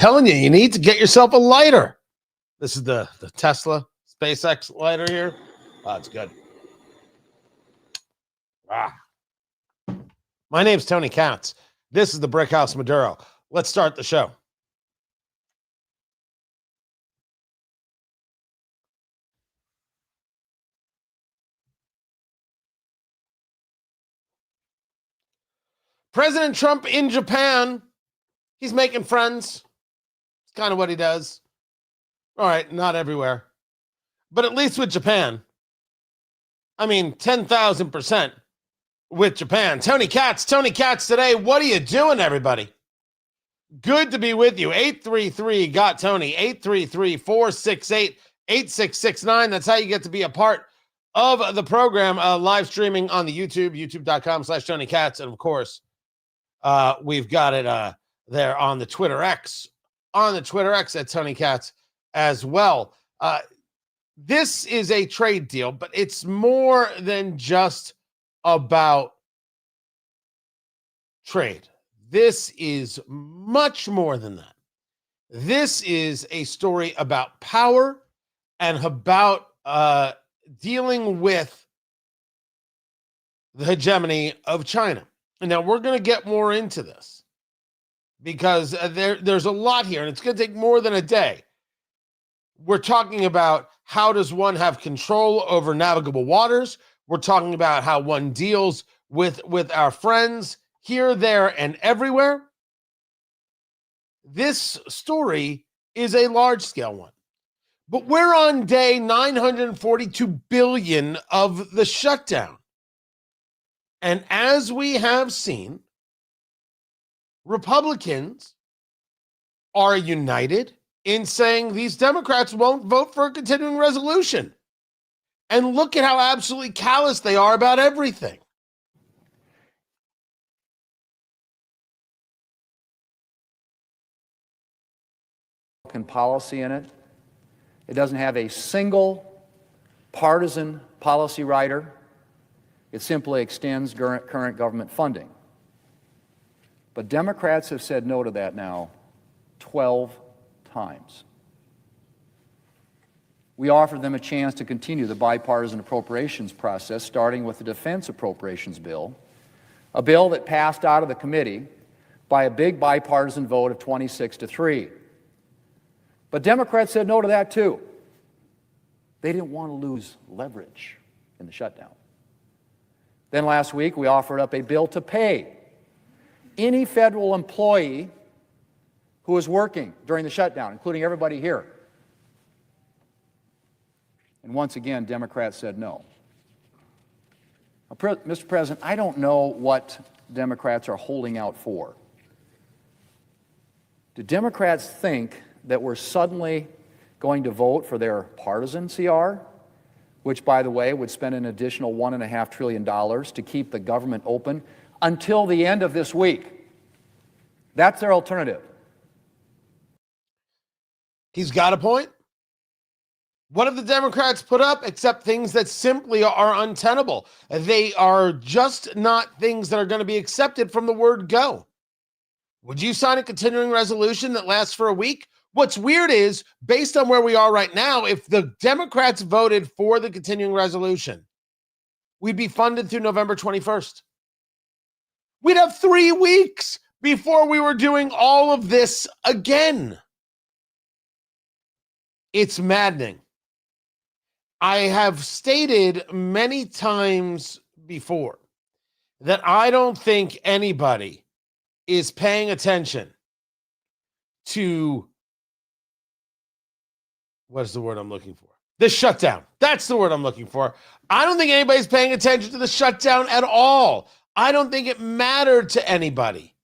telling you, you need to get yourself a lighter. This is the Tesla SpaceX lighter here. Oh, it's good. My name's Tony Katz. This is the Brick House Maduro. Let's start the show. President Trump in Japan. He's making friends. It's kind of what he does. All right, not everywhere, but at least with Japan. I mean, 10,000% with Japan. Tony Katz today. What are you doing, everybody? Good to be with you. 833-GOT-TONY, 833-468-8669. That's how you get to be a part of the program, live streaming on the YouTube, youtube.com/Tony Katz. And of course, we've got it there on the Twitter X at Tony Katz as well. This is a trade deal, but it's more than just about trade. This is much more than that. This is a story about power and about dealing with the hegemony of China. And now we're going to get more into this because there's a lot here, and it's going to take more than a day. We're talking about how does one have control over navigable waters. We're talking about how one deals with our friends here, there, and everywhere. This story is a large-scale one. But we're on day 942 billion of the shutdown. And as we have seen, Republicans are united in saying these Democrats won't vote for a continuing resolution. And look at how absolutely callous they are about everything. Policy in it. It doesn't have a single partisan policy rider. It simply extends current government funding. But Democrats have said no to that now 12 times. We offered them a chance to continue the bipartisan appropriations process, starting with the defense appropriations bill, a bill that passed out of the committee by a big bipartisan vote of 26-3. But Democrats said no to that too. They didn't want to lose leverage in the shutdown. Then last week, we offered up a bill to pay any federal employee who is working during the shutdown, including everybody here. And once again, Democrats said no. Now, Mr. President, I don't know what Democrats are holding out for. Do Democrats think that we're suddenly going to vote for their partisan CR, which, by the way, would spend an additional $1.5 trillion to keep the government open until the end of this week? That's their alternative. He's got a point. What have the Democrats put up except things that simply are untenable? They are just not things that are going to be accepted from the word go. Would you sign a continuing resolution that lasts for a week? What's weird is, based on where we are right now, if the Democrats voted for the continuing resolution, we'd be funded through November 21st. We'd have 3 weeks before we were doing all of this again. It's maddening. I have stated many times before that I don't think anybody is paying attention to, what's the word I'm looking for? The shutdown. That's the word I'm looking for. I don't think anybody's paying attention to the shutdown at all. I don't think it mattered to anybody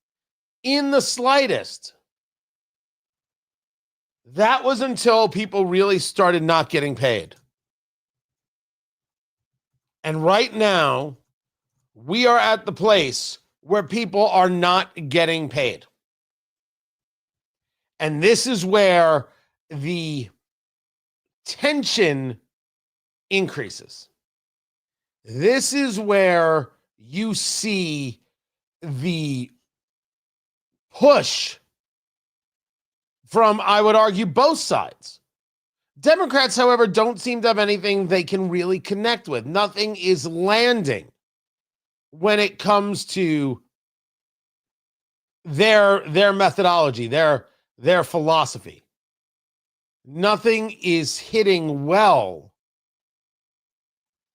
in the slightest. That was until people really started not getting paid. And right now, we are at the place where people are not getting paid. And this is where the tension increases. This is where you see the push from, I would argue, both sides. Democrats, however, don't seem to have anything they can really connect with. Nothing is landing when it comes to their methodology, their philosophy. Nothing is hitting well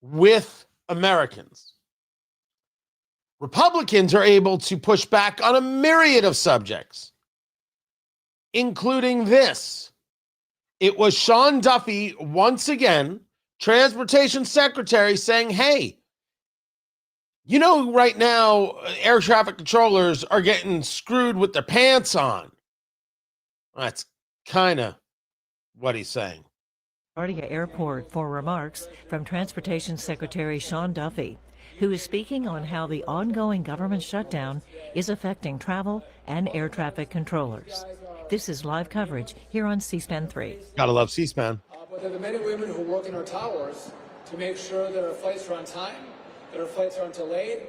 with Americans. Republicans are able to push back on a myriad of subjects, including this. It was Sean Duffy, once again, Transportation Secretary, saying, hey, you know, right now, air traffic controllers are getting screwed with their pants on. That's kind of what he's saying. LaGuardia Airport for remarks from Transportation Secretary Sean Duffy, who is speaking on how the ongoing government shutdown is affecting travel and air traffic controllers. This is live coverage here on C-SPAN 3. Gotta love C-SPAN. But there are the men and women who work in our towers to make sure that our flights are on time, that our flights aren't delayed,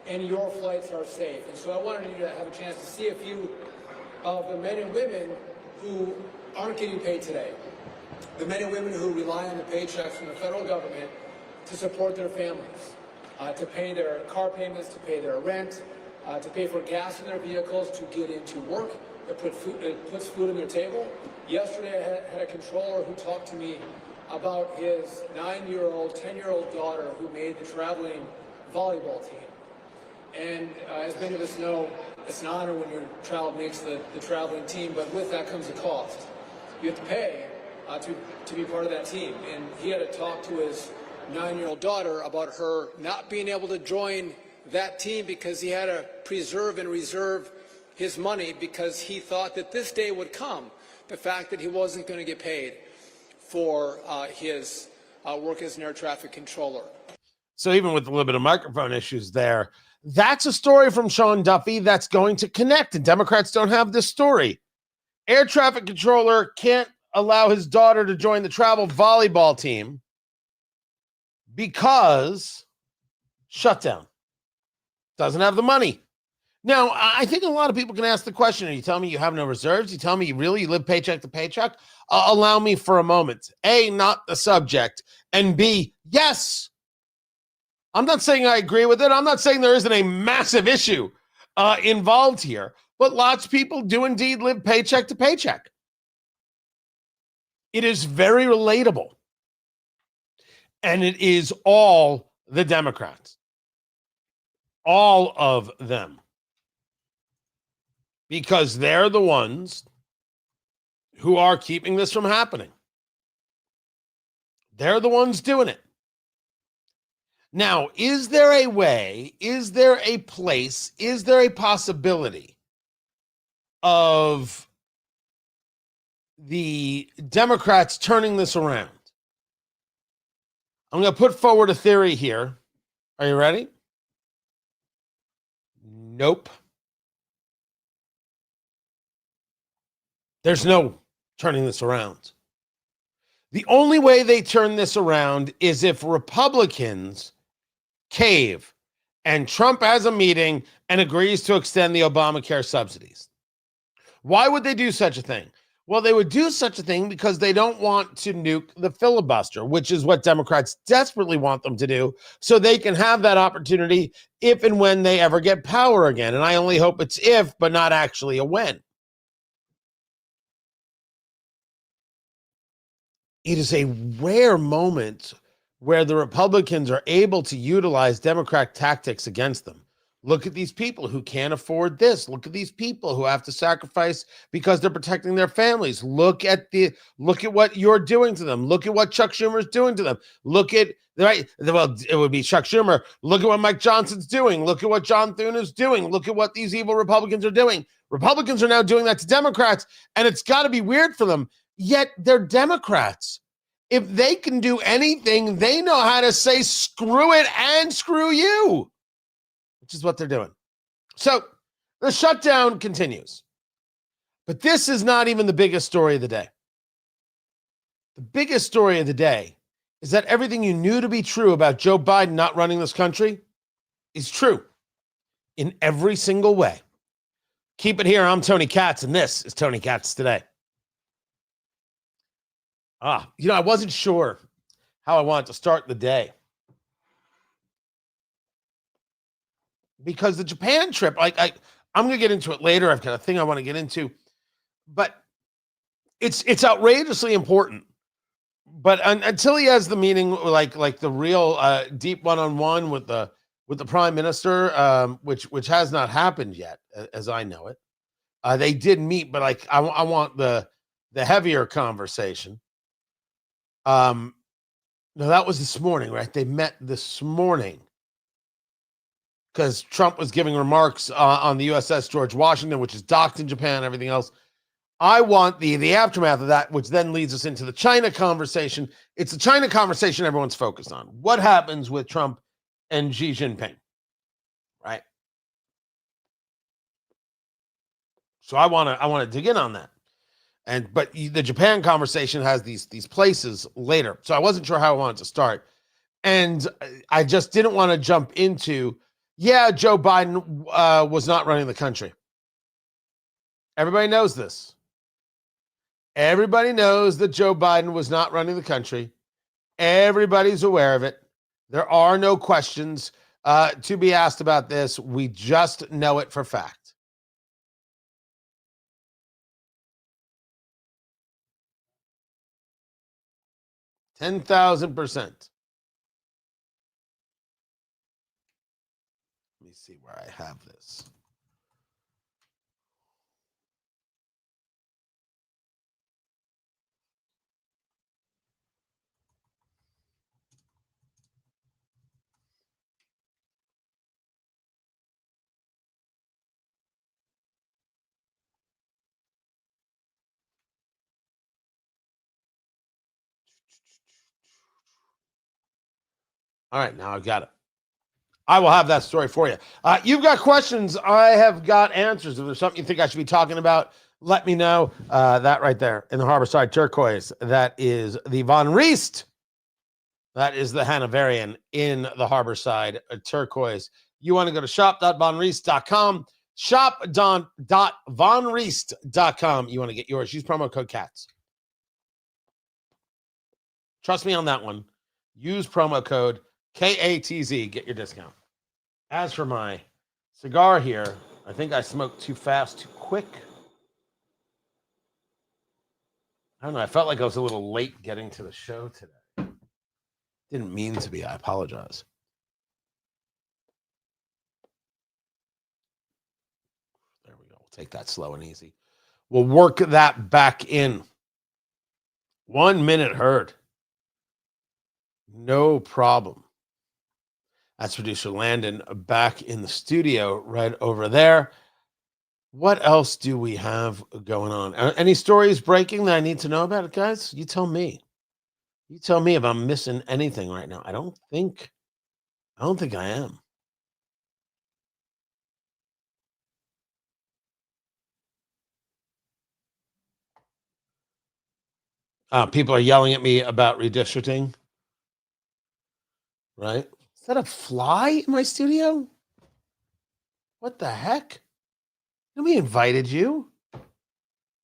and your flights are safe. And so I wanted you to have a chance to see a few of the men and women who aren't getting paid today. The men and women who rely on the paychecks from the federal government to support their families, to pay their car payments, to pay their rent, to pay for gas in their vehicles, to get into work. It puts food on their table. Yesterday, I had a controller who talked to me about his 9-year-old, 10-year-old daughter who made the traveling volleyball team. And as many of us know, it's an honor when your child makes the traveling team, but with that comes a cost. You have to pay to be part of that team. And he had to talk to his 9-year-old daughter about her not being able to join that team because he had to preserve and reserve his money because he thought that this day would come, the fact that he wasn't going to get paid for his work as an air traffic controller. So even with a little bit of microphone issues there, that's a story from Sean Duffy that's going to connect, and Democrats don't have this story. Air traffic controller can't allow his daughter to join the travel volleyball team because shutdown. Doesn't have the money. Now, I think a lot of people can ask the question, are you telling me you have no reserves? You tell me you live paycheck to paycheck? Allow me for a moment. A, not the subject. And B, yes. I'm not saying I agree with it. I'm not saying there isn't a massive issue involved here. But lots of people do indeed live paycheck to paycheck. It is very relatable. And it is all the Democrats. All of them. Because they're the ones who are keeping this from happening. They're the ones doing it. Now, is there a way, is there a place, is there a possibility of the Democrats turning this around? I'm going to put forward a theory here. Are you ready? Nope. There's no turning this around. The only way they turn this around is if Republicans cave and Trump has a meeting and agrees to extend the Obamacare subsidies. Why would they do such a thing? Well, they would do such a thing because they don't want to nuke the filibuster, which is what Democrats desperately want them to do, so they can have that opportunity if and when they ever get power again. And I only hope it's if, but not actually a when. It is a rare moment where the Republicans are able to utilize Democrat tactics against them. Look at these people who can't afford this. Look at these people who have to sacrifice because they're protecting their families. Look at what you're doing to them. Look at what Chuck Schumer is doing to them. Look at well, it would be Chuck Schumer. Look at what Mike Johnson's doing. Look at what John Thune is doing. Look at what these evil Republicans are doing. Republicans are now doing that to Democrats, and it's got to be weird for them. Yet they're Democrats. If they can do anything, they know how to say screw it and screw you, which is what they're doing. So the shutdown continues. But this is not even the biggest story of the day. The biggest story of the day is that everything you knew to be true about Joe Biden not running this country is true in every single way. Keep it here. I'm Tony Katz, and this is Tony Katz Today. I wasn't sure how I wanted to start the day. Because the Japan trip, I'm going to get into it later. I've got a thing I want to get into, but it's outrageously important. But until he has the meeting, like the real deep one-on-one with the Prime Minister, which has not happened yet, as I know it. They did meet, but I want the heavier conversation. No, that was this morning, right? They met this morning because Trump was giving remarks on the USS George Washington, which is docked in Japan and everything else. I want the aftermath of that, which then leads us into the China conversation. It's the China conversation everyone's focused on. What happens with Trump and Xi Jinping, right? So I want to dig in on that. But the Japan conversation has these places later. So I wasn't sure how I wanted to start. And I just didn't want to jump into, Joe Biden was not running the country. Everybody knows this. Everybody knows that Joe Biden was not running the country. Everybody's aware of it. There are no questions to be asked about this. We just know it for fact. $10,000%. Let me see where I have this. All right, now I've got it. I will have that story for you. You've got questions. I have got answers. If there's something you think I should be talking about, let me know. That right there in the Harborside turquoise, that is the Von Riest. That is the Hanoverian in the Harborside turquoise. You want to go to shop.vonriest.com, shop.vonriest.com. You want to get yours. Use promo code CATS. Trust me on that one. Use promo code KATZ. Get your discount. As for my cigar here, I think I smoked too fast, too quick. I don't know. I felt like I was a little late getting to the show today. Didn't mean to be. I apologize. There we go. We'll take that slow and easy. We'll work that back in. 1 minute heard. No problem. That's producer Landon back in the studio right over there. What else do we have going on? Any stories breaking that I need to know about, guys? You tell me. You tell me if I'm missing anything right now. I don't think I am. People are yelling at me about redistricting. Right? Is that a fly in my studio? What the heck? Nobody invited you.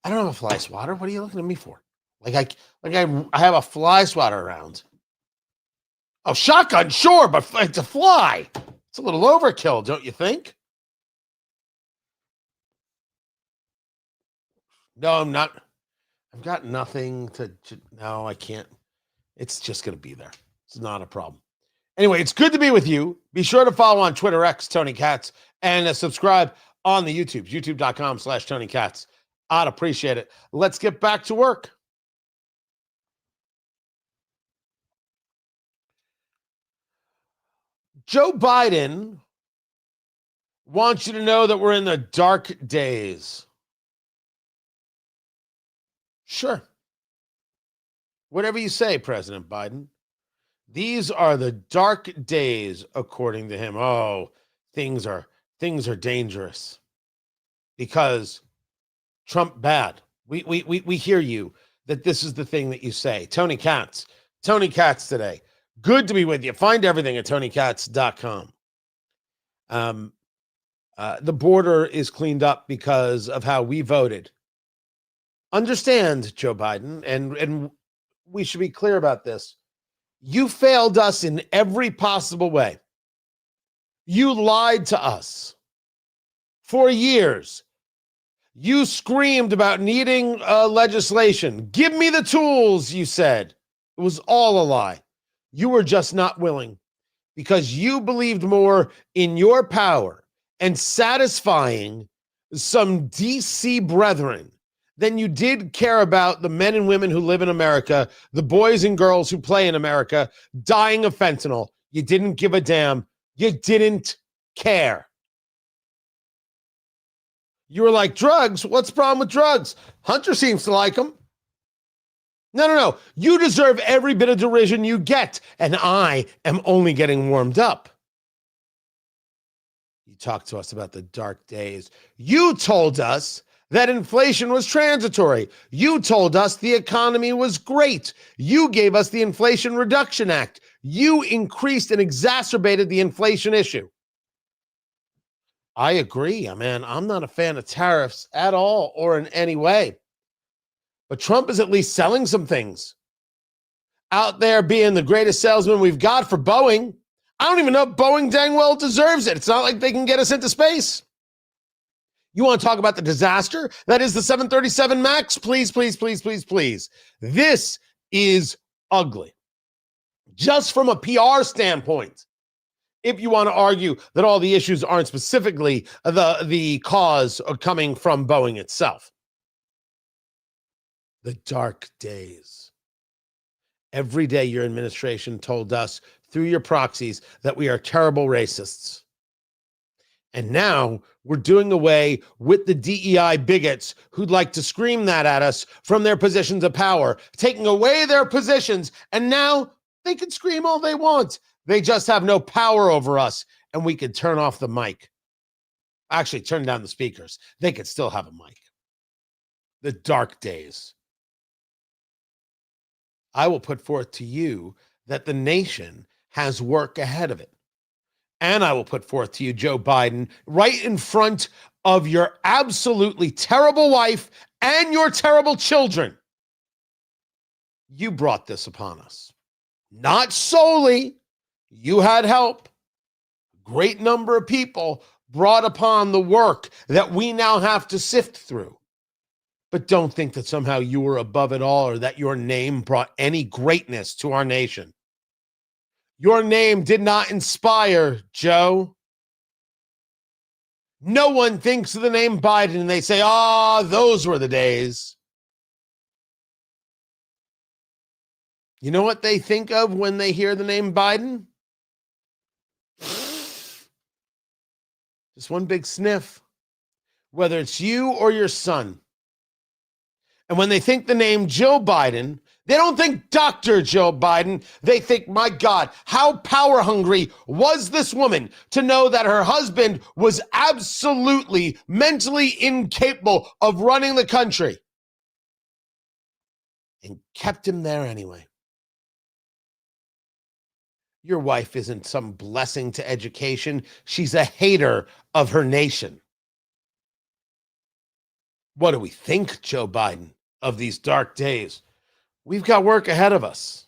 I don't have a fly swatter. What are you looking at me for? I have a fly swatter around. Oh, shotgun, sure, but it's a fly. It's a little overkill, don't you think? No, I'm not. I've got nothing to no, I can't. It's just going to be there. It's not a problem. Anyway, it's good to be with you. Be sure to follow on Twitter X, Tony Katz, and subscribe on the YouTube, youtube.com/Tony Katz. I'd appreciate it. Let's get back to work. Joe Biden wants you to know that we're in the dark days. Sure. Whatever you say, President Biden. These are the dark days, according to him. Oh, things are dangerous because Trump bad. We hear you that this is the thing that you say. Tony Katz today. Good to be with you. Find everything at TonyKatz.com. The border is cleaned up because of how we voted. Understand, Joe Biden, and we should be clear about this. You failed us in every possible way. You lied to us for years. You screamed about needing legislation. Give me the tools, you said. It was all a lie. You were just not willing because you believed more in your power and satisfying some DC brethren than you did care about the men and women who live in America, the boys and girls who play in America, dying of fentanyl. You didn't give a damn. You didn't care. You were like, drugs? What's the problem with drugs? Hunter seems to like them. No. You deserve every bit of derision you get, and I am only getting warmed up. You talked to us about the dark days. You told us that inflation was transitory. You told us the economy was great. You gave us the Inflation Reduction Act. You increased and exacerbated the inflation issue. I agree. Man, I'm not a fan of tariffs at all or in any way. But Trump is at least selling some things. Out there being the greatest salesman we've got for Boeing. I don't even know if Boeing dang well deserves it. It's not like they can get us into space. You want to talk about the disaster that is the 737 MAX? Please. This is ugly. Just from a PR standpoint. If you want to argue that all the issues aren't specifically the cause of coming from Boeing itself. The dark days. Every day your administration told us through your proxies that we are terrible racists. And now we're doing away with the DEI bigots who'd like to scream that at us from their positions of power, taking away their positions, and now they can scream all they want. They just have no power over us, and we could turn off the mic. Actually, turn down the speakers. They could still have a mic. The dark days. I will put forth to you that the nation has work ahead of it. And I will put forth to you, Joe Biden, right in front of your absolutely terrible wife and your terrible children. You brought this upon us. Not solely. You had help. A great number of people brought upon the work that we now have to sift through. But don't think that somehow you were above it all or that your name brought any greatness to our nation. Your name did not inspire, Joe. No one thinks of the name Biden and they say, those were the days. You know what they think of when they hear the name Biden? Just one big sniff, whether it's you or your son. And when they think the name Joe Biden, they don't think Dr. Joe Biden. They think, my God, how power hungry was this woman to know that her husband was absolutely mentally incapable of running the country and kept him there anyway. Your wife isn't some blessing to education. She's a hater of her nation. What do we think, Joe Biden, of these dark days? We've got work ahead of us.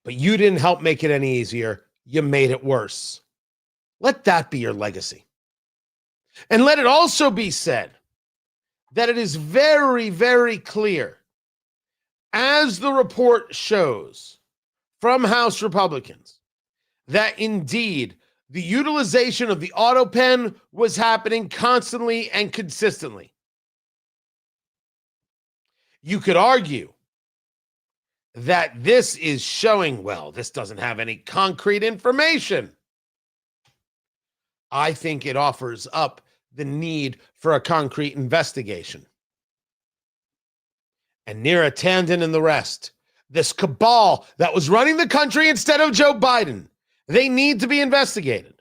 But you didn't help make it any easier. You made it worse. Let that be your legacy. And let it also be said that it is very, very clear, as the report shows from House Republicans, that indeed the utilization of the autopen was happening constantly and consistently. You could argue that this is showing, well, this doesn't have any concrete information. I think it offers up the need for a concrete investigation. And Neera Tanden and the rest, this cabal that was running the country instead of Joe Biden, they need to be investigated.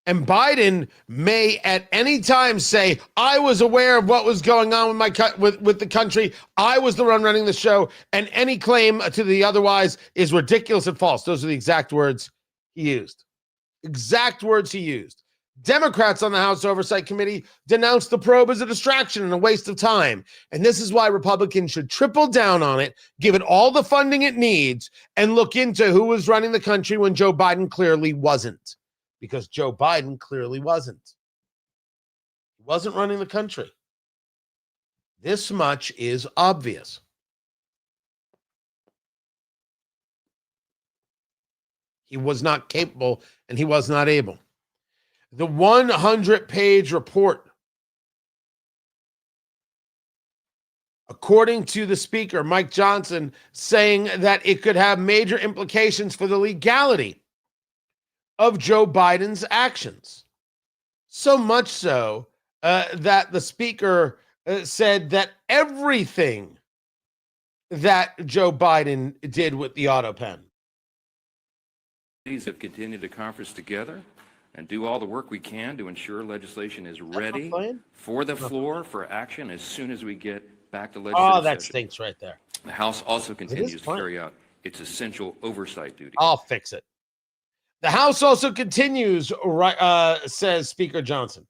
And Biden may at any time say, I was aware of what was going on with the country. I was the one running the show. And any claim to the otherwise is ridiculous and false. Those are the exact words he used. Exact words he used. Democrats on the House Oversight Committee denounced the probe as a distraction and a waste of time. And this is why Republicans should triple down on it, give it all the funding it needs, and look into who was running the country when Joe Biden clearly wasn't. Because Joe Biden clearly wasn't. He wasn't running the country. This much is obvious. He was not capable and he was not able. The 100-page report, according to the speaker, Mike Johnson, saying that it could have major implications for the legality of Joe Biden's actions. So much so that the speaker said that everything that Joe Biden did with the autopen. Have continued to conference together and do all the work we can to ensure legislation is ready for the floor for action as soon as we get back to legislative Oh, that session. stinks right there. The House also continues to carry out its essential oversight duty. I'll fix it. The House also continues, says Speaker Johnson.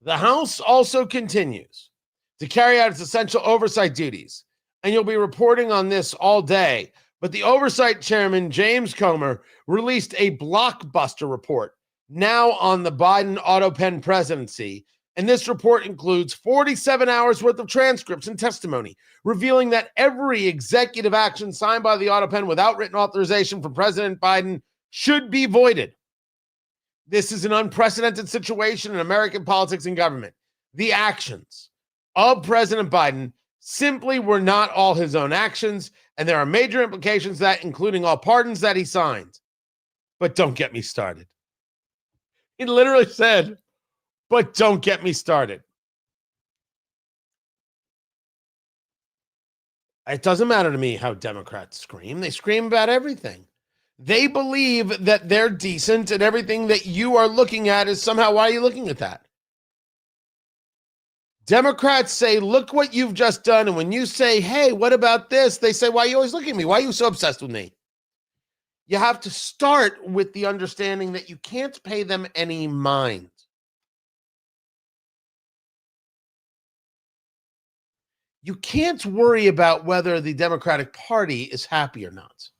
The House also continues to carry out its essential oversight duties, and you'll be reporting on this all day. But the oversight chairman, James Comer, released a blockbuster report now on the Biden autopen presidency. And this report includes 47 hours worth of transcripts and testimony, revealing that every executive action signed by the autopen without written authorization from President Biden should be voided. This is an unprecedented situation in American politics and government. The actions of President Biden simply were not all his own actions, and there are major implications that, including all pardons that he signed. But don't get me started. He literally said, but don't get me started. It doesn't matter to me how Democrats scream. They scream about everything. They believe that they're decent and everything that you are looking at is somehow, why are you looking at that? Democrats say, look what you've just done. And when you say, hey, what about this? They say, why are you always looking at me? Why are you so obsessed with me? You have to start with the understanding that you can't pay them any mind. You can't worry about whether the Democratic Party is happy or not.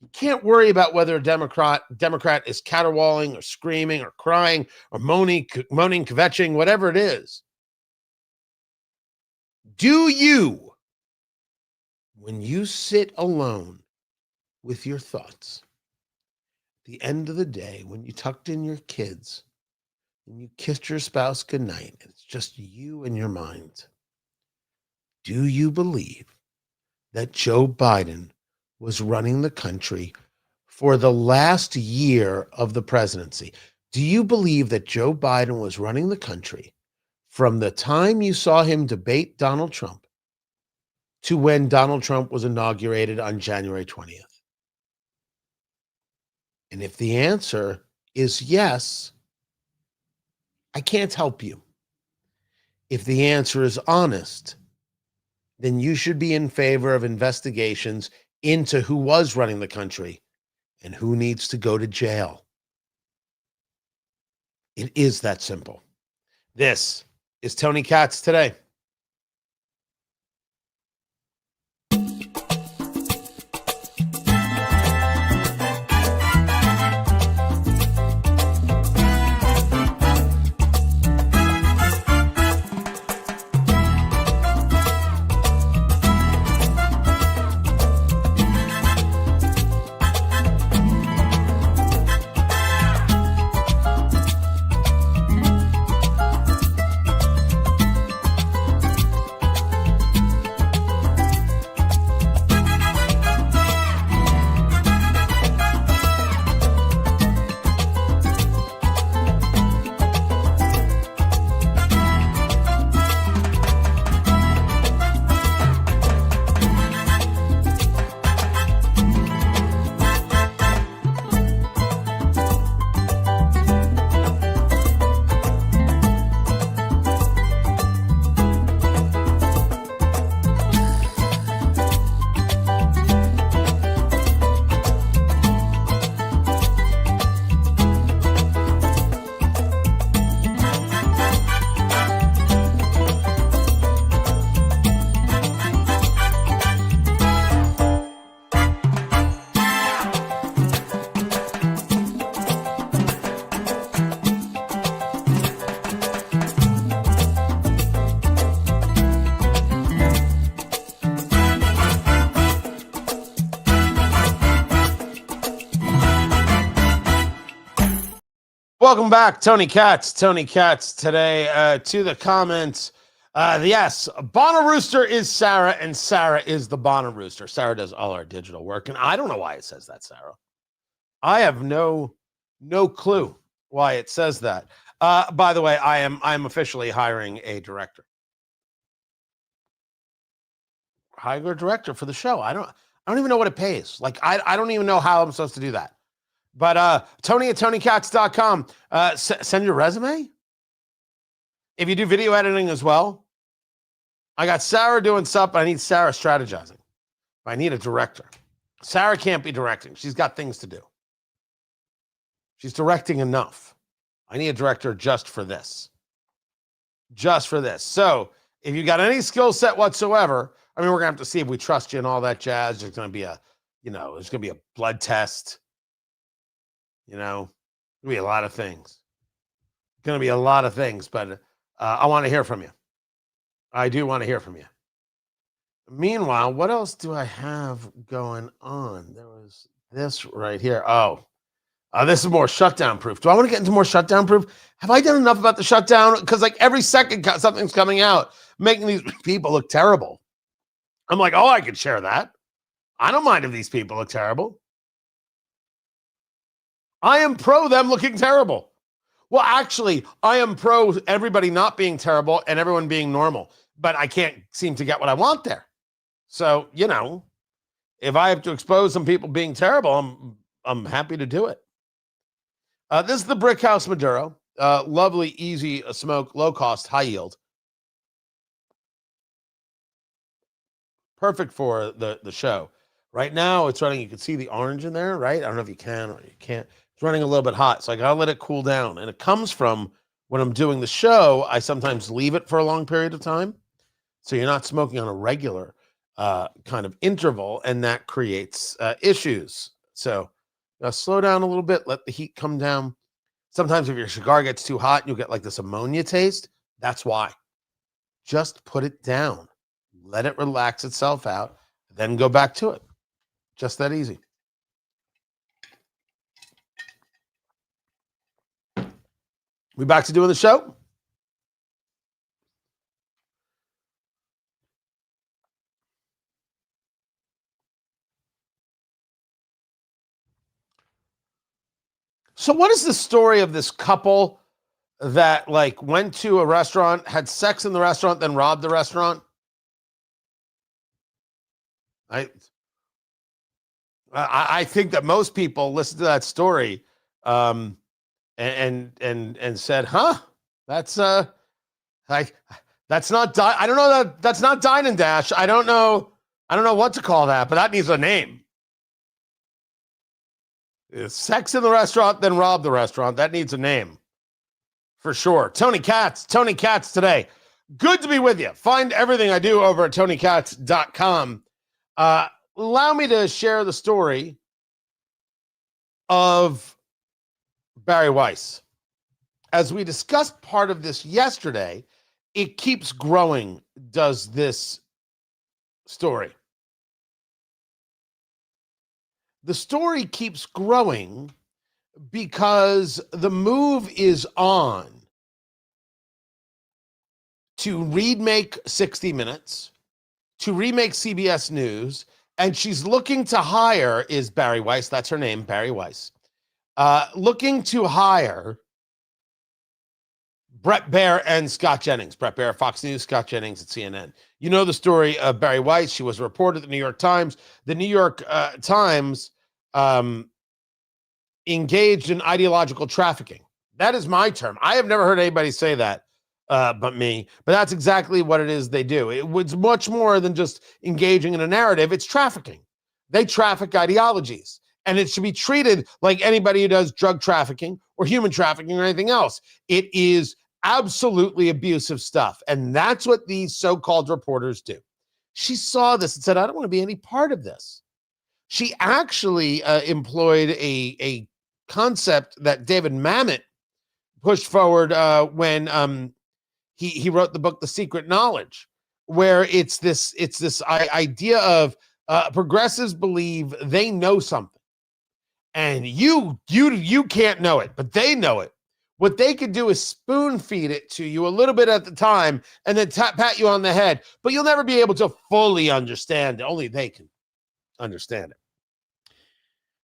You can't worry about whether a Democrat is caterwauling or screaming or crying or moaning, kvetching, whatever it is. Do you, when you sit alone with your thoughts, at the end of the day, when you tucked in your kids, and you kissed your spouse goodnight, and it's just you and your mind, do you believe that Joe Biden was running the country for the last year of the presidency? Do you believe that Joe Biden was running the country from the time you saw him debate Donald Trump to when Donald Trump was inaugurated on January 20th? And if the answer is yes, I can't help you. If the answer is honest, then you should be in favor of investigations into who was running the country and who needs to go to jail. It is that simple. This is Tony Katz Today. Welcome back, Tony Katz. Tony Katz today to the comments. Yes, Bonner Rooster is Sarah, and Sarah is the Bonner Rooster. Sarah does all our digital work, and I don't know why it says that, Sarah. I have no clue why it says that. By the way, I'm officially hiring a director. Hire a director for the show. I don't even know what it pays. Like I don't even know how I'm supposed to do that. But Tony at TonyKatz.com. Send your resume. If you do video editing as well, I got Sarah doing stuff, but I need Sarah strategizing. I need a director. Sarah can't be directing. She's got things to do. She's directing enough. I need a director just for this. Just for this. So if you got any skill set whatsoever, I mean, we're gonna have to see if we trust you and all that jazz. There's gonna be there's gonna be a blood test. There'll be a lot of things. Gonna be a lot of things, but I want to hear from you. I do want to hear from you. Meanwhile, what else do I have going on? There was this right here. This is more shutdown proof. Do I want to get into more shutdown proof? Have I done enough about the shutdown? Because like every second something's coming out, making these people look terrible. I'm like, I could share that. I don't mind if these people look terrible. I am pro them looking terrible. Well, actually, I am pro everybody not being terrible and everyone being normal. But I can't seem to get what I want there. So, if I have to expose some people being terrible, I'm happy to do it. This is the Brick House Maduro. Lovely, easy smoke, low cost, high yield. Perfect for the show. Right now, it's running. You can see the orange in there, right? I don't know if you can or you can't. It's running a little bit hot, so I gotta let it cool down. And it comes from when I'm doing the show, I sometimes leave it for a long period of time. So you're not smoking on a regular kind of interval, and that creates issues. So slow down a little bit, let the heat come down. Sometimes if your cigar gets too hot, you'll get like this ammonia taste. That's why. Just put it down. Let it relax itself out, then go back to it. Just that easy. We back to doing the show? So what is the story of this couple that went to a restaurant, had sex in the restaurant, then robbed the restaurant? I think that most people listen to that story and said, that's not I don't know that's not Dine and Dash. I don't know what to call that, but that needs a name. Sex in the restaurant, then rob the restaurant. That needs a name for sure. Tony Katz today. Good to be with you. Find everything I do over at TonyKatz.com. Allow me to share the story of Barry Weiss. As we discussed part of this yesterday, it keeps growing, does this story. The story keeps growing because the move is on to remake 60 Minutes, to remake CBS News, and she's looking to hire, is Barry Weiss, that's her name, Barry Weiss, looking to hire Bret Baier and Scott Jennings. Bret Baier, Fox News, Scott Jennings at CNN. You know the story of Barry Weiss. She was reported at the New York Times. The New York Times engaged in ideological trafficking. That is my term. I have never heard anybody say that but me. But that's exactly what it is they do. It was much more than just engaging in a narrative. It's trafficking. They traffic ideologies. And it should be treated like anybody who does drug trafficking or human trafficking or anything else. It is absolutely abusive stuff. And that's what these so-called reporters do. She saw this and said, I don't want to be any part of this. She actually employed a concept that David Mamet pushed forward when he wrote the book, The Secret Knowledge, where it's this idea of progressives believe they know something. And you can't know it, but they know it. What they could do is spoon feed it to you a little bit at the time and then pat you on the head, but you'll never be able to fully understand it. Only they can understand it.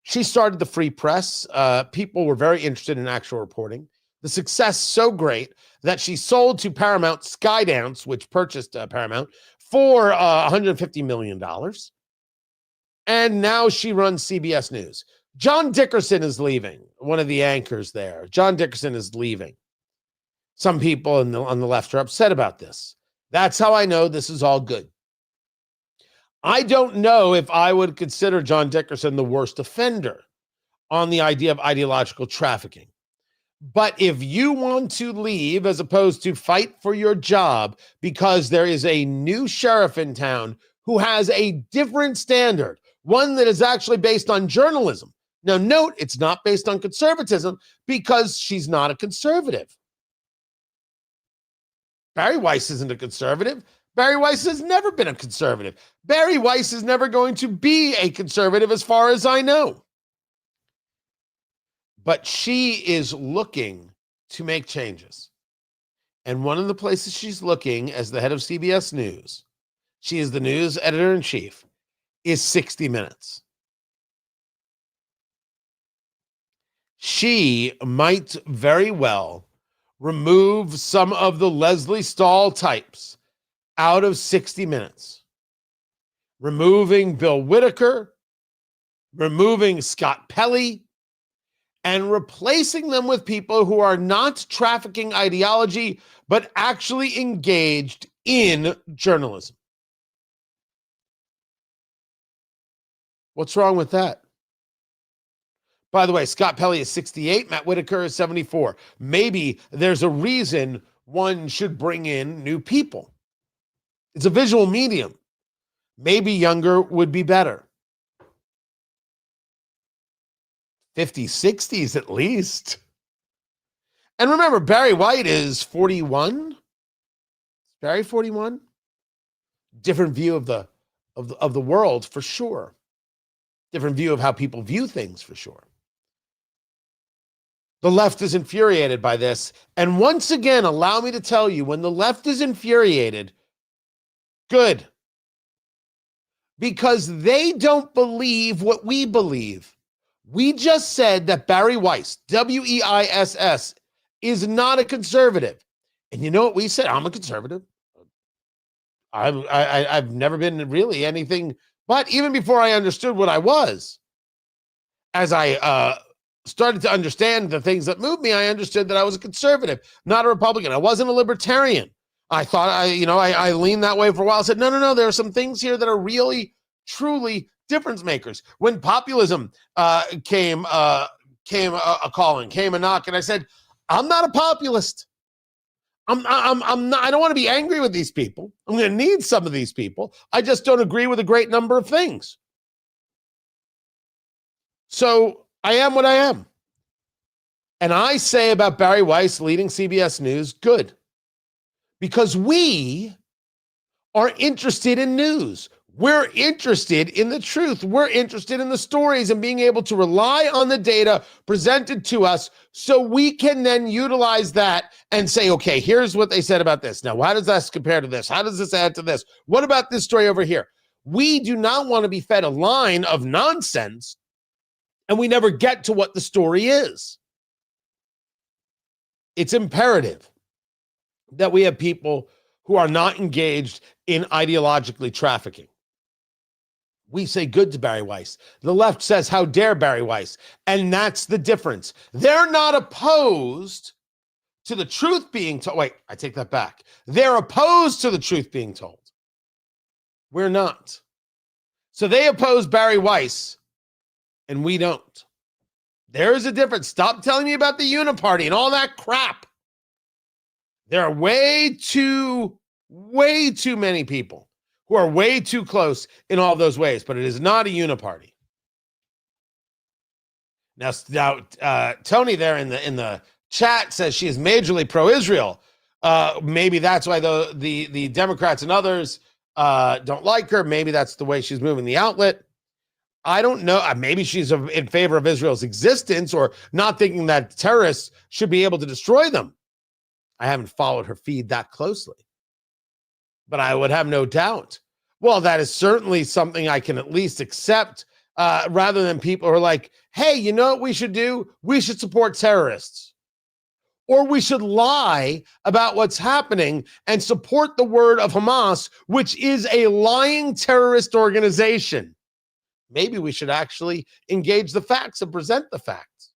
She started the free press. People were very interested in actual reporting. The success so great that she sold to Paramount Skydance, which purchased Paramount, for $150 million. And now she runs CBS News. John Dickerson is leaving, one of the anchors there. John Dickerson is leaving. Some people on the left are upset about this. That's how I know this is all good. I don't know if I would consider John Dickerson the worst offender on the idea of ideological trafficking. But if you want to leave as opposed to fight for your job because there is a new sheriff in town who has a different standard, one that is actually based on journalism. Now, note, it's not based on conservatism because she's not a conservative. Barry Weiss isn't a conservative. Barry Weiss has never been a conservative. Barry Weiss is never going to be a conservative as far as I know. But she is looking to make changes. And one of the places she's looking as the head of CBS News, she is the news editor-in-chief, is 60 Minutes. She might very well remove some of the Leslie Stahl types out of 60 Minutes, removing Bill Whitaker, removing Scott Pelley, and replacing them with people who are not trafficking ideology, but actually engaged in journalism. What's wrong with that? By the way, Scott Pelley is 68, Matt Whitaker is 74. Maybe there's a reason one should bring in new people. It's a visual medium. Maybe younger would be better. 50s, 60s at least. And remember, Barry White is 41. Barry 41? Different view of the world for sure. Different view of how people view things for sure. The left is infuriated by this. And once again, allow me to tell you, when the left is infuriated, good. Because they don't believe what we believe. We just said that Barry Weiss, W-E-I-S-S, is not a conservative. And you know what we said? I'm a conservative. I've never been really anything, but even before I understood what I was, as I started to understand the things that moved me, I understood that I was a conservative, not a Republican. I wasn't a libertarian. I thought I leaned that way for a while. I said, no, there are some things here that are really, truly difference makers. When populism came a calling, came a knock, and I said, I'm not a populist. I'm not. I don't want to be angry with these people. I'm going to need some of these people. I just don't agree with a great number of things. So I am what I am. And I say about Barry Weiss leading CBS News, good. Because we are interested in news. We're interested in the truth. We're interested in the stories and being able to rely on the data presented to us so we can then utilize that and say, okay, here's what they said about this. Now, how does that compare to this? How does this add to this? What about this story over here? We do not want to be fed a line of nonsense and we never get to what the story is. It's imperative that we have people who are not engaged in ideologically trafficking. We say good to Barry Weiss. The left says, how dare Barry Weiss? And that's the difference. They're not opposed to the truth being told. Wait, I take that back. They're opposed to the truth being told. We're not. So they oppose Barry Weiss, and we don't. There is a difference. Stop telling me about the uniparty and all that crap. There are way too many people who are way too close in all those ways, but it is not a uniparty. Now, Tony there in the chat says she is majorly pro-Israel. Maybe that's why the Democrats and others don't like her. Maybe that's the way she's moving the outlet. I don't know. Maybe she's in favor of Israel's existence or not thinking that terrorists should be able to destroy them. I haven't followed her feed that closely, but I would have no doubt. Well, that is certainly something I can at least accept, rather than people who are like, hey, you know what we should do? We should support terrorists. Or we should lie about what's happening and support the word of Hamas, which is a lying terrorist organization. Maybe we should actually engage the facts and present the facts.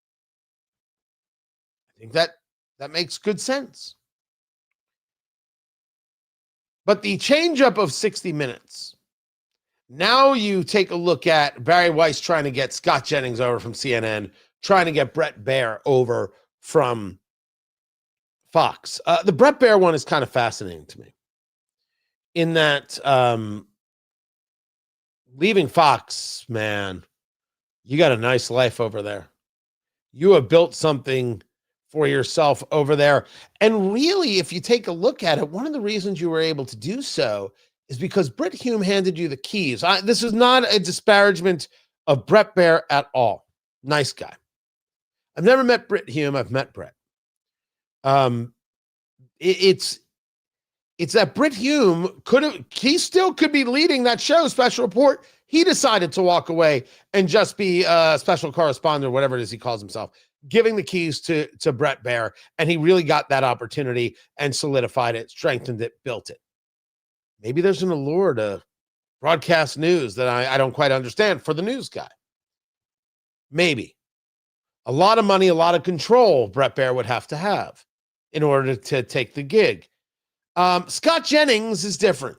I think that makes good sense. But the change-up of 60 Minutes, now you take a look at Barry Weiss trying to get Scott Jennings over from CNN, trying to get Bret Baier over from Fox. The Bret Baier one is kind of fascinating to me in that leaving Fox, man, you got a nice life over there. You have built something for yourself over there. And really, if you take a look at it, one of the reasons you were able to do so is because Brit Hume handed you the keys. This is not a disparagement of Bret Baier at all. Nice guy. I've never met Brit Hume. I've met Bret. It's that Brit Hume he still could be leading that show, Special Report. He decided to walk away and just be a special correspondent, or whatever it is he calls himself, giving the keys to Bret Baier. And he really got that opportunity and solidified it, strengthened it, built it. Maybe there's an allure to broadcast news that I don't quite understand for the news guy. Maybe. A lot of money, a lot of control Bret Baier would have to have in order to take the gig. Scott Jennings is different.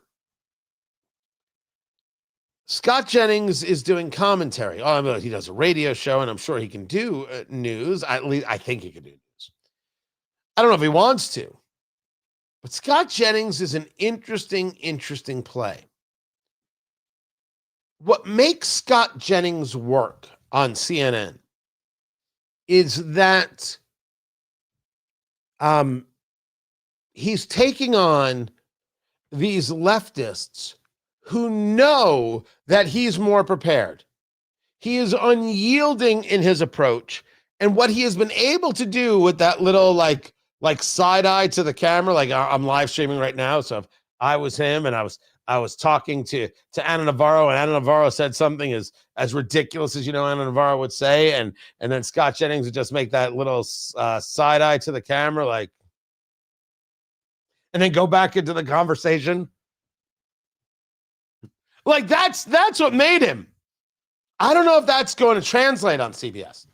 Scott Jennings is doing commentary. He does a radio show, and I'm sure he can do news. At least I think he can do news. I don't know if he wants to. But Scott Jennings is an interesting play. What makes Scott Jennings work on CNN is that he's taking on these leftists who know that he's more prepared. He is unyielding in his approach. And what he has been able to do with that little like side eye to the camera, like I'm live streaming right now. So if I was him and I was talking to Ana Navarro, and Ana Navarro said something as ridiculous as, Ana Navarro would say. And then Scott Jennings would just make that little side eye to the camera, like, and then go back into the conversation. Like that's what made him. I don't know if that's going to translate on CBS.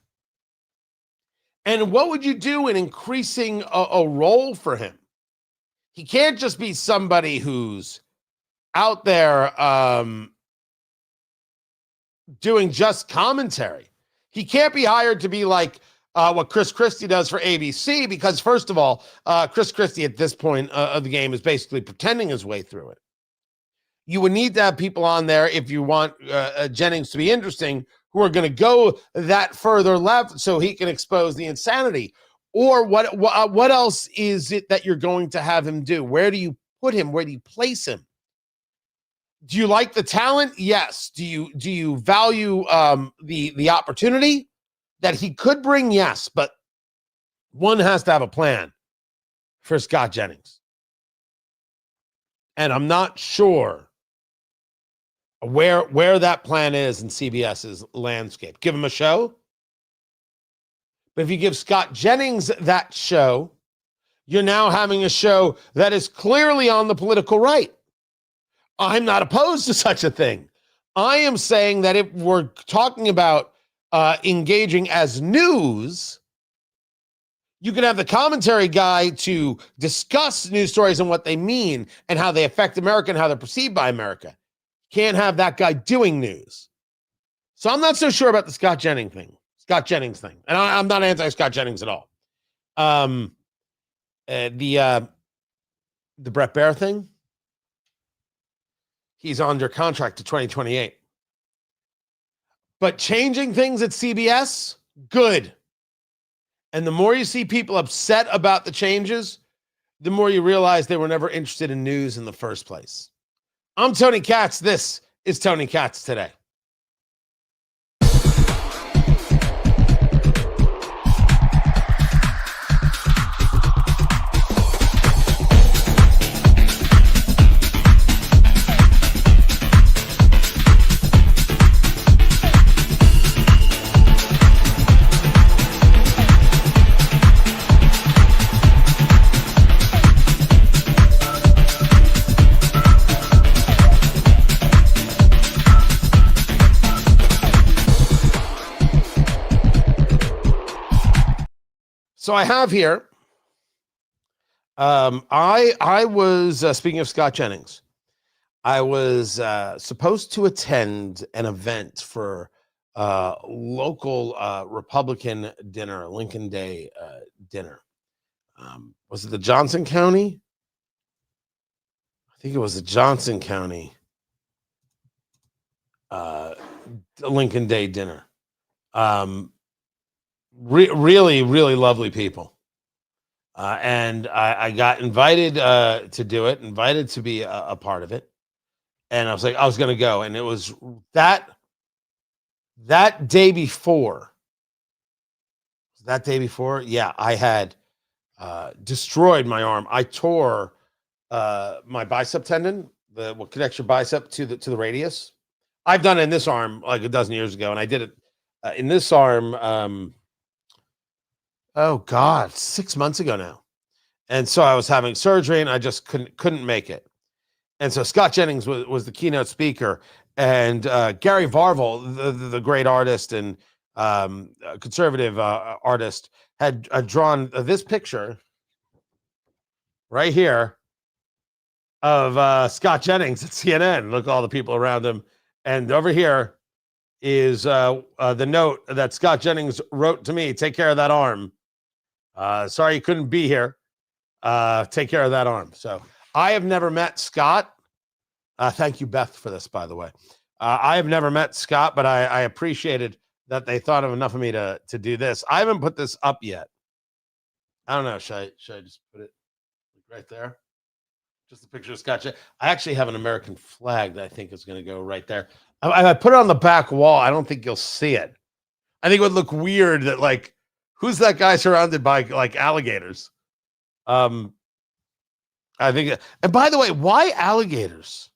And what would you do in increasing a role for him? He can't just be somebody who's out there doing just commentary. He can't be hired to be like what Chris Christie does for ABC, because first of all, Chris Christie at this point of the game is basically pretending his way through it. You would need to have people on there, if you want Jennings to be interesting, who are going to go that further left so he can expose the insanity. Or what else is it that you're going to have him do? Where do you put him? Where do you place him? Do you like the talent? Yes. Do you value the opportunity that he could bring? Yes, but one has to have a plan for Scott Jennings. And I'm not sure where that plan is in CBS's landscape. Give him a show. But if you give Scott Jennings that show, you're now having a show that is clearly on the political right. I'm not opposed to such a thing. I am saying that if we're talking about engaging as news, you can have the commentary guy to discuss news stories and what they mean and how they affect America and how they're perceived by America. Can't have that guy doing news. So I'm not so sure about the Scott Jennings thing. And I'm not anti-Scott Jennings at all. The Bret Baier thing, he's under contract to 2028. But changing things at CBS, good. And the more you see people upset about the changes, the more you realize they were never interested in news in the first place. I'm Tony Katz. This is Tony Katz Today. So I have here. I was speaking of Scott Jennings. I was supposed to attend an event for local Republican dinner, Lincoln Day dinner. Was it the Johnson County? I think it was the Johnson County Lincoln Day dinner. Really, really lovely people. And I got invited to do it, invited to be a part of it. And I was like, I was going to go. And it was that day before. That day before, yeah, I had destroyed my arm. I tore my bicep tendon, what connects your bicep to the radius. I've done it in this arm like a dozen years ago, and I did it in this arm. Oh God, 6 months ago now. And so I was having surgery, and I just couldn't make it. And so Scott Jennings was the keynote speaker, and Gary Varvel, the great artist and conservative artist, had drawn this picture right here of Scott Jennings at CNN. Look at all the people around him. And over here is the note that Scott Jennings wrote to me: take care of that arm. Sorry you couldn't be here. Take care of that arm. So I have never met Scott. Thank you, Beth, for this, by the way. I have never met Scott, but I appreciated that they thought of enough of me to do this. I haven't put this up yet. I don't know. Should I just put it right there? Just a picture of Scott. I actually have an American flag that I think is going to go right there. I put it on the back wall. I don't think you'll see it. I think it would look weird that, like, who's that guy surrounded by like alligators? I think. And by the way, why alligators?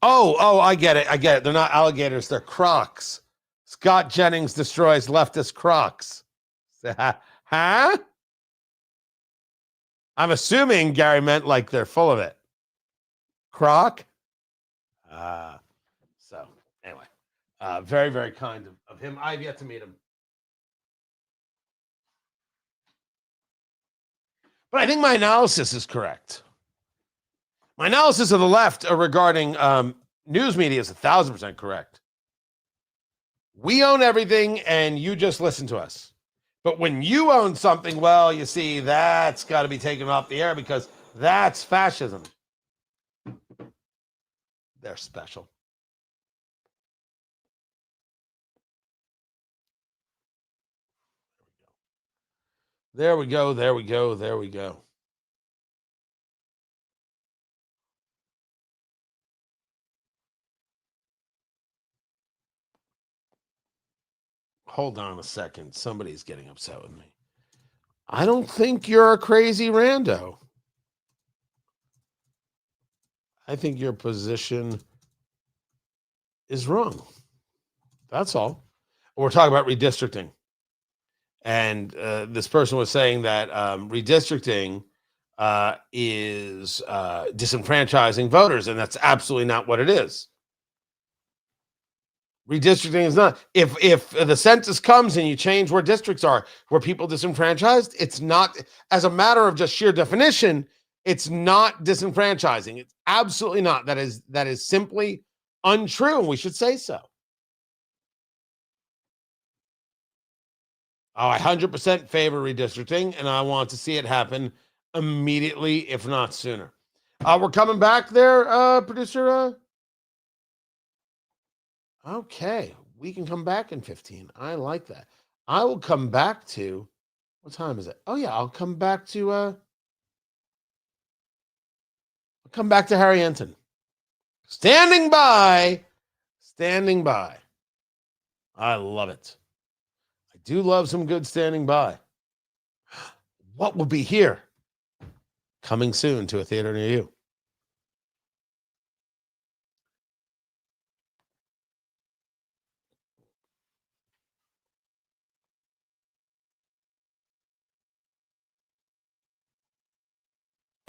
Oh, I get it. They're not alligators. They're crocs. Scott Jennings destroys leftist crocs. Huh? I'm assuming Gary meant like they're full of it. Croc? So anyway, very, very kind of him. I've yet to meet him. But I think my analysis is correct. My analysis of the left regarding news media is 1,000% correct. We own everything, and you just listen to us. But when you own something, well, you see, that's got to be taken off the air because that's fascism. They're special. There we go. Hold on a second. Somebody's getting upset with me. I don't think you're a crazy rando. I think your position is wrong. That's all. We're talking about redistricting. And this person was saying that redistricting is disenfranchising voters, and that's absolutely not what it is. Redistricting is not. If the census comes and you change where districts are, where people disenfranchised, it's not, as a matter of just sheer definition, it's not disenfranchising. It's absolutely not. That is simply untrue, and we should say so. Oh, I 100% favor redistricting, and I want to see it happen immediately, if not sooner. We're coming back there, producer. Okay, we can come back in 15. I like that. I will come back to, what time is it? Oh yeah, I'll come back to Harry Enton. Standing by. I love it. I do love some good standing by. What will be here? Coming soon to a theater near you.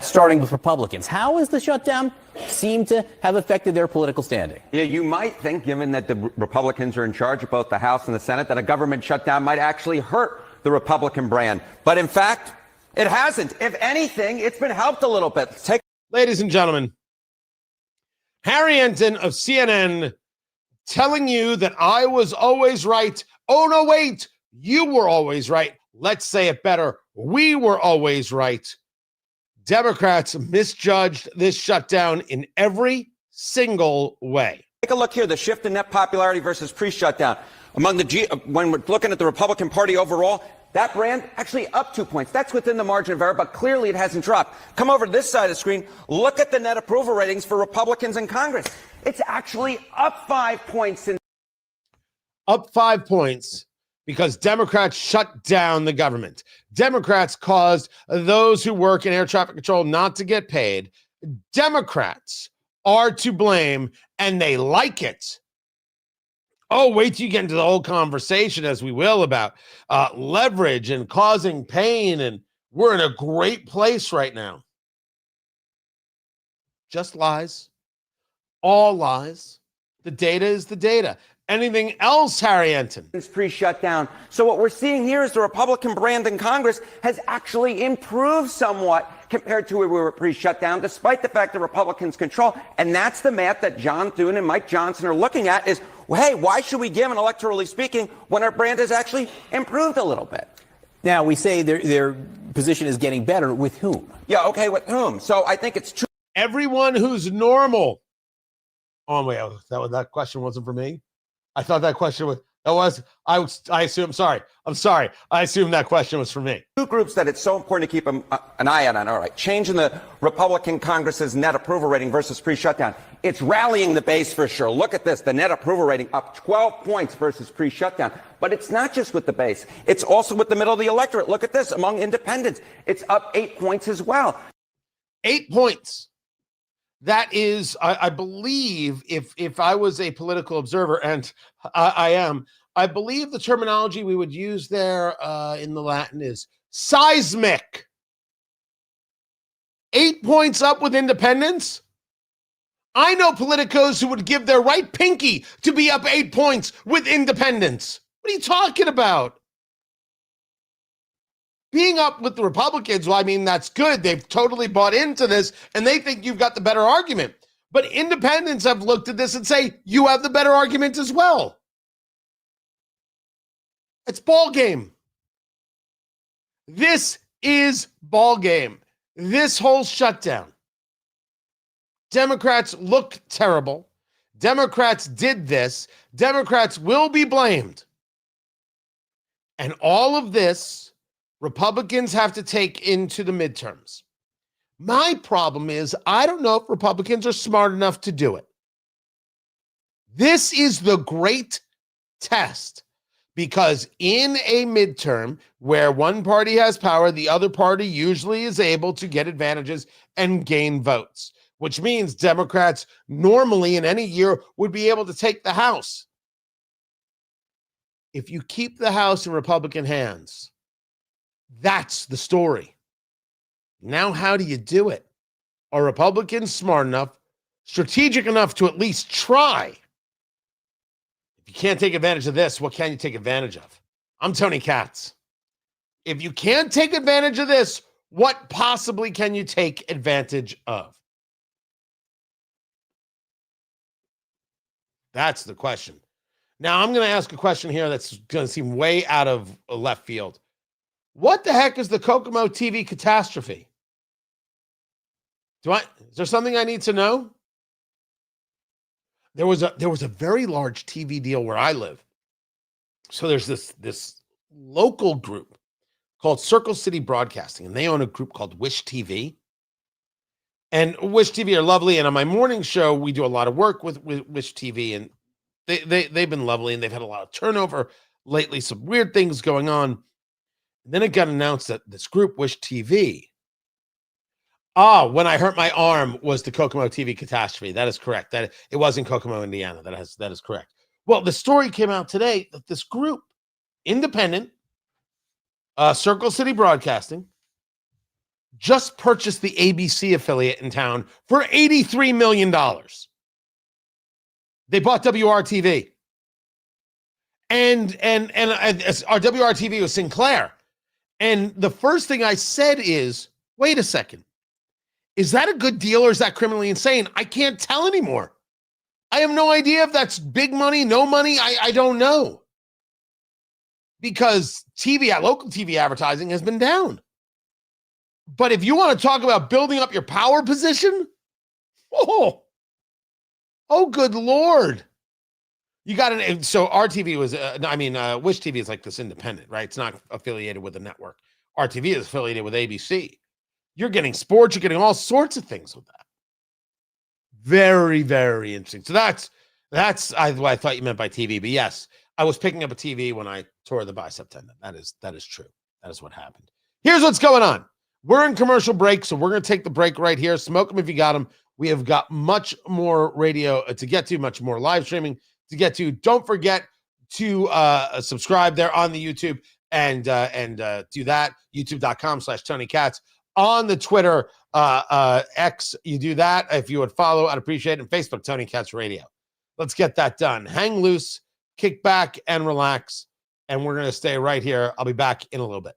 Starting with Republicans. How has the shutdown seemed to have affected their political standing? Yeah, you might think, given that the Republicans are in charge of both the House and the Senate, that a government shutdown might actually hurt the Republican brand. But in fact, it hasn't. If anything, it's been helped a little bit. Ladies and gentlemen, Harry Enton of CNN telling you that I was always right. Oh, no, wait. You were always right. Let's say it better. We were always right. Democrats misjudged this shutdown in every single way. Take a look here, the shift in net popularity versus pre-shutdown. When we're looking at the Republican Party overall, that brand actually up 2 points. That's within the margin of error, but clearly it hasn't dropped. Come over to this side of the screen. Look at the net approval ratings for Republicans in Congress. It's actually up 5 points. Up 5 points because Democrats shut down the government. Democrats caused those who work in air traffic control not to get paid. Democrats are to blame, and they like it. Oh, wait till you get into the whole conversation, as we will, about leverage and causing pain, and we're in a great place right now. Just lies. All lies. The data is the data. Anything else, Harry Enton? It's pre-shutdown. So what we're seeing here is the Republican brand in Congress has actually improved somewhat compared to where we were pre-shutdown, despite the fact that Republicans control. And that's the math that John Thune and Mike Johnson are looking at is, well, hey, why should we give an electorally speaking when our brand has actually improved a little bit? Now, we say their position is getting better. With whom? Yeah, okay, with whom? So I think it's true. Everyone who's normal. Oh, wait, that question wasn't for me? I thought that question was, I assume, I'm sorry. I assume that question was for me. Two groups that it's so important to keep an eye on. All right, change in the Republican Congress's net approval rating versus pre-shutdown. It's rallying the base for sure. Look at this, the net approval rating up 12 points versus pre-shutdown. But it's not just with the base. It's also with the middle of the electorate. Look at this, among independents. It's up 8 points as well. 8 points. That is, I believe, if I was a political observer, and I am, I believe the terminology we would use there in the Latin is seismic. 8 points up with independents. I know politicos who would give their right pinky to be up 8 points with independents. What are you talking about? Being up with the Republicans, well, I mean, that's good. They've totally bought into this, and they think you've got the better argument. But independents have looked at this and say, you have the better argument as well. It's ball game. This is ball game. This whole shutdown. Democrats look terrible. Democrats did this. Democrats will be blamed. And all of this, Republicans have to take into the midterms. My problem is I don't know if Republicans are smart enough to do it. This is the great test because in a midterm where one party has power, the other party usually is able to get advantages and gain votes, which means Democrats normally in any year would be able to take the House. If you keep the House in Republican hands, that's the story. Now, how do you do it? Are Republicans smart enough, strategic enough to at least try? If you can't take advantage of this, what can you take advantage of? I'm Tony Katz. If you can't take advantage of this, what possibly can you take advantage of? That's the question. Now, I'm going to ask a question here that's going to seem way out of left field. What the heck is the Kokomo TV catastrophe? Is there something I need to know? There was a very large TV deal where I live. So there's this local group called Circle City Broadcasting, and they own a group called Wish TV. And Wish TV are lovely, and on my morning show, we do a lot of work with Wish TV, and they've been lovely, and they've had a lot of turnover lately, some weird things going on. And then it got announced that this group, Wish TV, when I hurt my arm was the Kokomo TV catastrophe. That is correct. That it was in Kokomo, Indiana. That is correct. Well, the story came out today that this group, independent, Circle City Broadcasting, just purchased the ABC affiliate in town for $83 million. They bought WRTV. And our WRTV was Sinclair. And the first thing I said is, wait a second. Is that a good deal or is that criminally insane? I can't tell anymore. I have no idea if that's big money, no money. I don't know. Because local TV advertising has been down. But if you want to talk about building up your power position, oh good Lord. You got so RTV was, Wish TV is like this independent, right? It's not affiliated with a network. RTV is affiliated with ABC. You're getting sports, you're getting all sorts of things with that. Very, very interesting. So that's what I thought you meant by TV. But yes, I was picking up a TV when I tore the bicep tendon. That is true. That is what happened. Here's what's going on. We're in commercial break, so we're going to take the break right here. Smoke them if you got them. We have got much more radio to get to, much more live streaming to get to. Don't forget to subscribe there on the YouTube and do that. YouTube.com/Tony Katz. On the Twitter, X, you do that. If you would follow, I'd appreciate it. And Facebook, Tony Katz Radio. Let's get that done. Hang loose, kick back, and relax. And we're going to stay right here. I'll be back in a little bit.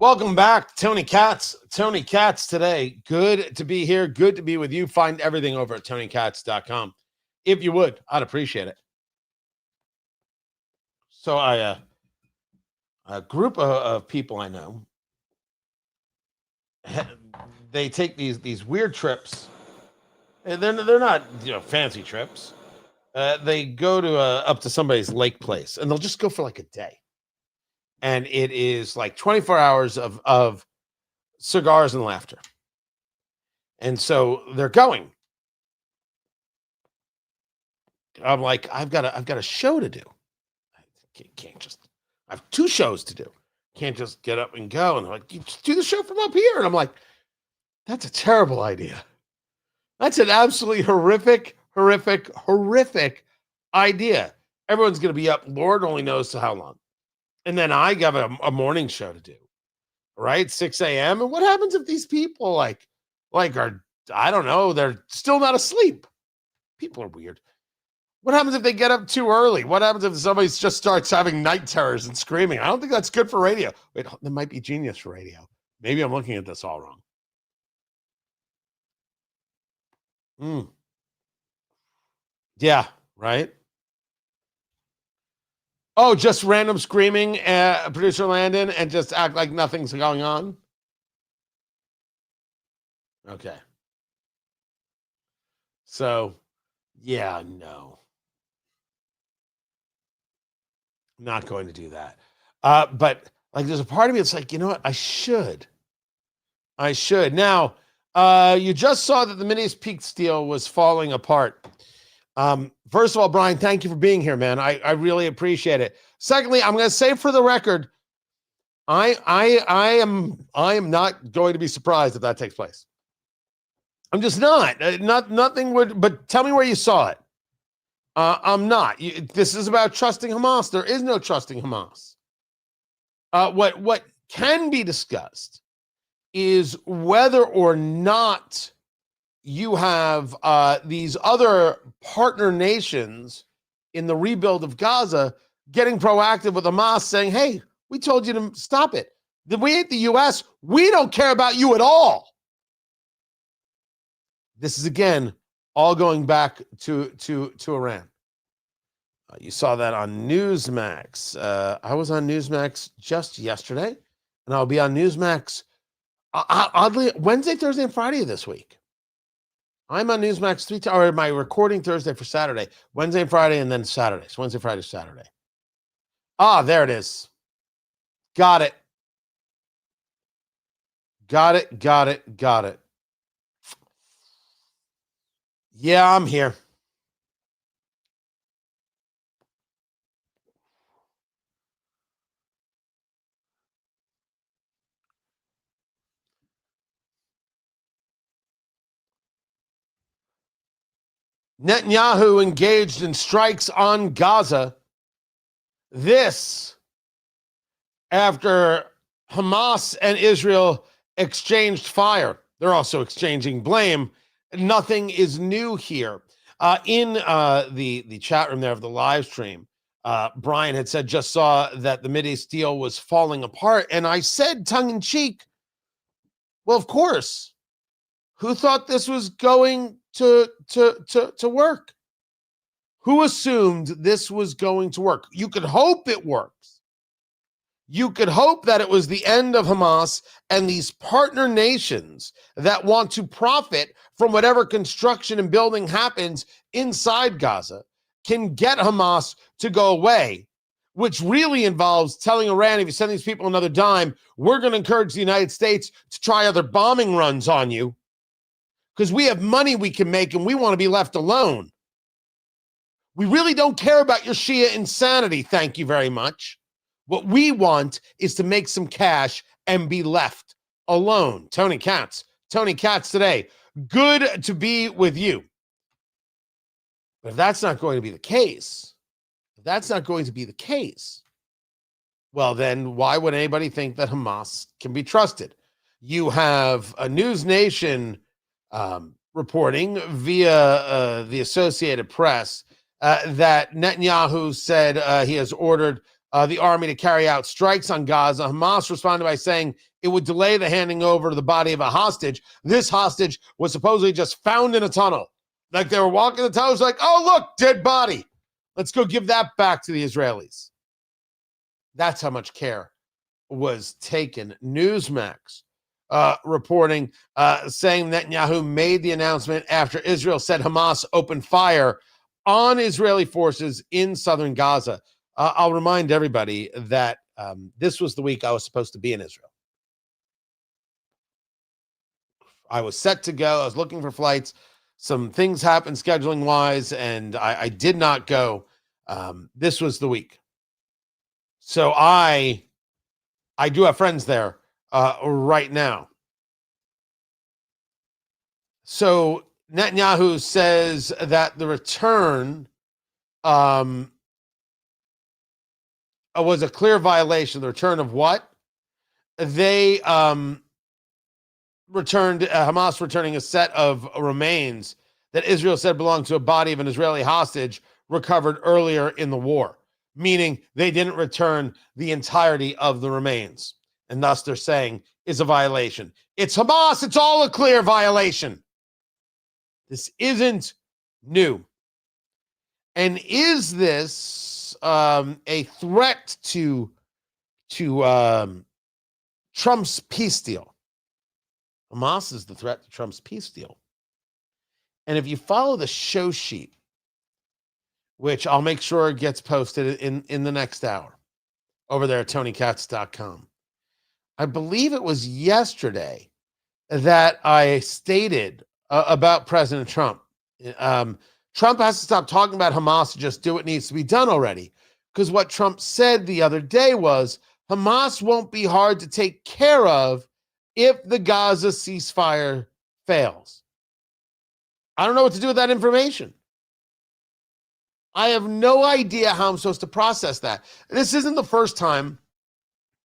Welcome back, Tony Katz. Tony Katz today. Good to be here. Good to be with you. Find everything over at TonyKatz.com. If you would, I'd appreciate it. So a group of people I know, they take these weird trips. And they're not fancy trips. They go to up to somebody's lake place, and they'll just go for like a day. And it is like 24 hours of cigars and laughter. And so they're going. I'm like, I've got a show to do. I can't just, I have 2 shows to do. Can't just get up and go. And they're like, you just do the show from up here. And I'm like, that's a terrible idea. That's an absolutely horrific idea. Everyone's going to be up. Lord only knows to how long. And then I got a morning show to do, right? 6 a.m. And what happens if these people like are, I don't know, they're still not asleep? People are weird. What happens if they get up too early? What happens if somebody just starts having night terrors and screaming? I don't think that's good for radio. Wait, that might be genius for radio. Maybe I'm looking at this all wrong. Yeah, right? Oh, just random screaming at producer Landon and just act like nothing's going on? Okay. So, yeah, no. Not going to do that. But like there's a part of me that's like, you know what? I should. Now, you just saw that the Mideast peak deal was falling apart. First of all, Brian, thank you for being here, man. I really appreciate it. Secondly, I'm going to say for the record, I am not going to be surprised if that takes place. I'm just not. Nothing would. But tell me where you saw it. I'm not. This is about trusting Hamas. There is no trusting Hamas. What can be discussed is whether or not you have these other partner nations in the rebuild of Gaza getting proactive with Hamas saying, hey, we told you to stop it. We ain't the U.S. We don't care about you at all. This is, again, all going back to Iran. You saw that on Newsmax. I was on Newsmax just yesterday, and I'll be on Newsmax oddly Wednesday, Thursday, and Friday of this week. I'm on Newsmax 3 times, or my recording Thursday for Saturday, Wednesday and Friday, and then Saturday. So Wednesday, Friday, Saturday. Ah, there it is. Got it. Yeah, I'm here. Netanyahu engaged in strikes on Gaza. This after Hamas and Israel exchanged fire. They're also exchanging blame. Nothing is new here. In the chat room there of the live stream, Brian had said, just saw that the Mideast deal was falling apart. And I said, tongue in cheek, well, of course. Who thought this was going to work? Who assumed this was going to work? You could hope it works. You could hope that it was the end of Hamas and these partner nations that want to profit from whatever construction and building happens inside Gaza can get Hamas to go away, which really involves telling Iran, if you send these people another dime, we're going to encourage the United States to try other bombing runs on you because we have money we can make and we want to be left alone. We really don't care about your Shia insanity, thank you very much. What we want is to make some cash and be left alone. Tony Katz today. Good to be with you. But if that's not going to be the case, well, then why would anybody think that Hamas can be trusted? You have a News Nation reporting via the Associated Press that Netanyahu said he has ordered the army to carry out strikes on Gaza. Hamas responded by saying it would delay the handing over of the body of a hostage. This hostage was supposedly just found in a tunnel. Like they were walking the tunnel, it was like, oh, look, dead body. Let's go give that back to the Israelis. That's how much care was taken. Newsmax reporting, saying Netanyahu made the announcement after Israel said Hamas opened fire on Israeli forces in southern Gaza. I'll remind everybody that this was the week I was supposed to be in Israel. I was set to go. I was looking for flights. Some things happened scheduling-wise, and I did not go. This was the week. So I do have friends there right now. So Netanyahu says that the return was a clear violation. The return of what? They returned, Hamas returning a set of remains that Israel said belonged to a body of an Israeli hostage recovered earlier in the war, meaning they didn't return the entirety of the remains. And thus they're saying is a violation. It's Hamas. It's all a clear violation. This isn't new. And is this a threat to Trump's peace deal? Hamas is the threat to Trump's peace deal. And if you follow the show sheet, which I'll make sure gets posted in the next hour over there at TonyKatz.com, I believe it was yesterday that I stated about President Trump. Trump has to stop talking about Hamas and just do what needs to be done already. Because what Trump said the other day was Hamas won't be hard to take care of if the Gaza ceasefire fails. I don't know what to do with that information. I have no idea how I'm supposed to process that. This isn't the first time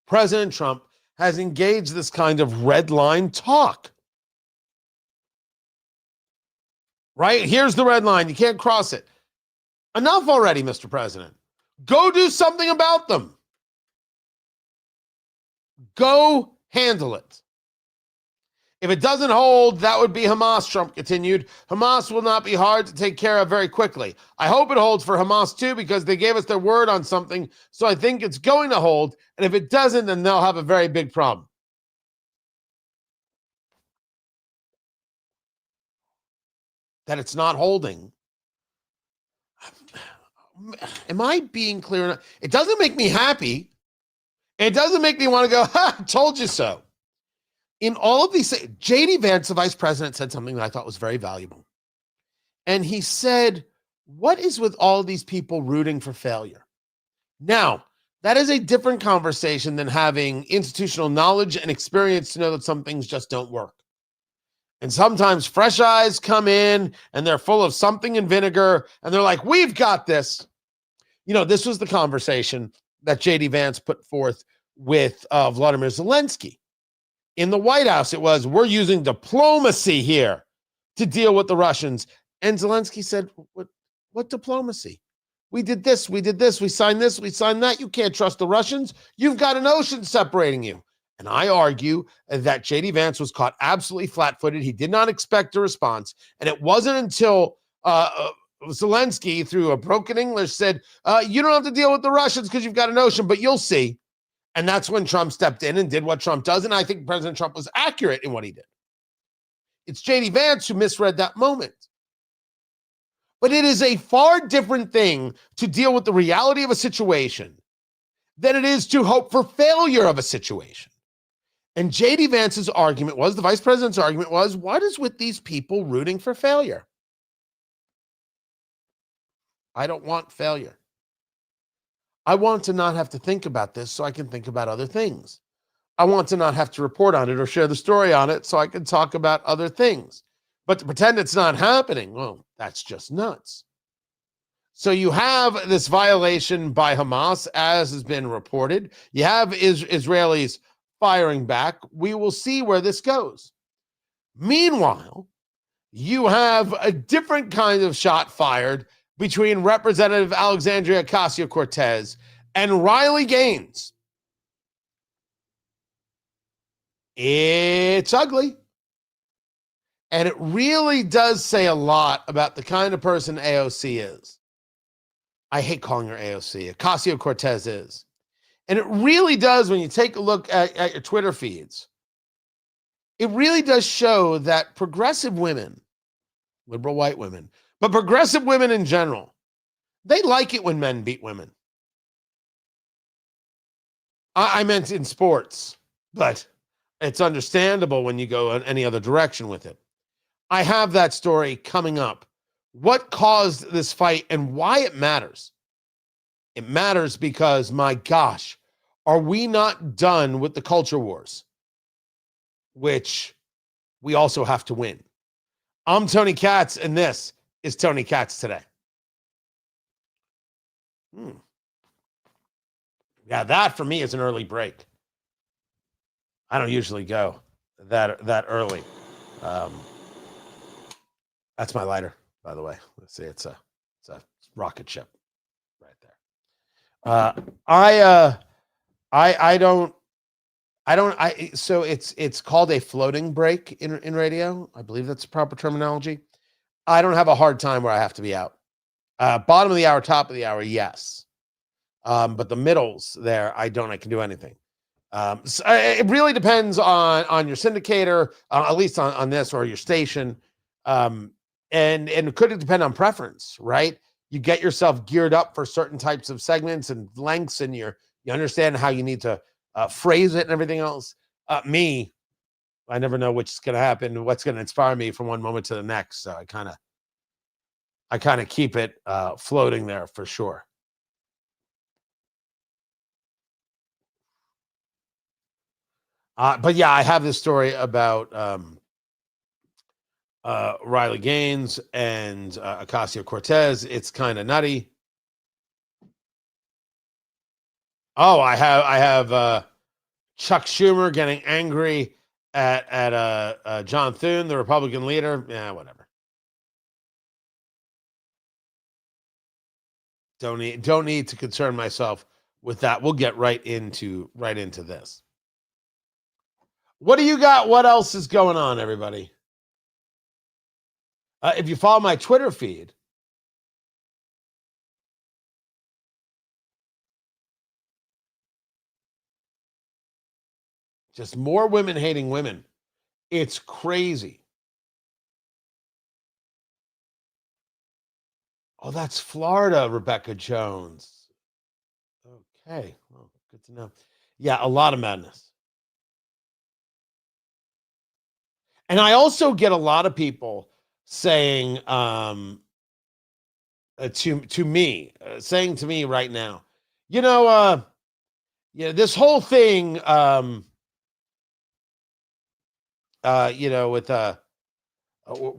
President Trump has engaged this kind of red line talk. Right? Here's the red line. You can't cross it. Enough already, Mr. President. Go do something about them. Go handle it. If it doesn't hold, that would be Hamas, Trump continued. Hamas will not be hard to take care of very quickly. I hope it holds for Hamas too, because they gave us their word on something, so I think it's going to hold. And if it doesn't, then they'll have a very big problem. That it's not holding. Am I being clear enough? It doesn't make me happy. It doesn't make me want to go, ha, told you so. In all of these, J.D. Vance, the vice president, said something that I thought was very valuable. And he said, what is with all these people rooting for failure? Now, that is a different conversation than having institutional knowledge and experience to know that some things just don't work. And sometimes fresh eyes come in and they're full of something in vinegar and they're like, we've got this. You know, this was the conversation that J.D. Vance put forth with Vladimir Zelensky. In the White House, it was, we're using diplomacy here to deal with the Russians. And Zelensky said, what diplomacy? We did this, we signed this, we signed that. You can't trust the Russians. You've got an ocean separating you. And I argue that J.D. Vance was caught absolutely flat-footed. He did not expect a response. And it wasn't until Zelensky, through a broken English, said, you don't have to deal with the Russians because you've got an ocean, but you'll see. And that's when Trump stepped in and did what Trump does. And I think President Trump was accurate in what he did. It's J.D. Vance who misread that moment. But it is a far different thing to deal with the reality of a situation than it is to hope for failure of a situation. And J.D. Vance's argument was, the vice president's argument was, what is with these people rooting for failure? I don't want failure. I want to not have to think about this so I can think about other things. I want to not have to report on it or share the story on it so I can talk about other things. But to pretend it's not happening, well, that's just nuts. So you have this violation by Hamas, as has been reported. You have Israelis firing back. We will see where this goes. Meanwhile, you have a different kind of shot fired between Representative Alexandria Ocasio-Cortez And Riley Gaines, it's ugly. And it really does say a lot about the kind of person AOC is. I hate calling her AOC. Ocasio-Cortez is. And it really does, when you take a look at your Twitter feeds, it really does show that progressive women, liberal white women, but progressive women in general, they like it when men beat women. I meant in sports, but it's understandable when you go in any other direction with it. I have that story coming up. What caused this fight and why it matters? It matters because, my gosh, are we not done with the culture wars, which we also have to win? I'm Tony Katz, and this is Tony Katz Today. Yeah, that for me is an early break. I don't usually go that early. That's my lighter, by the way. Let's see, it's a rocket ship right there. So it's called a floating break in radio. I believe that's the proper terminology. I don't have a hard time where I have to be out. Bottom of the hour, top of the hour, yes. But the middles there, I can do anything. So it really depends on your syndicator, at least on this, or your station. And it could depend on preference, right? You get yourself geared up for certain types of segments and lengths, and you understand how you need to phrase it and everything else. Me, I never know which is going to happen, what's going to inspire me from one moment to the next. So I kind of keep it floating there for sure. But yeah, I have this story about Riley Gaines and Ocasio-Cortez. It's kind of nutty. Oh, I have Chuck Schumer getting angry at John Thune, the Republican leader. Yeah, whatever. Don't need to concern myself with that. We'll get right into this. What do you got? What else is going on, everybody? If you follow my Twitter feed, just more women hating women. It's crazy. Oh, that's Florida, Rebecca Jones. Okay, well, good to know. Yeah, a lot of madness. And I also get a lot of people saying to me, saying to me right now, this whole thing, with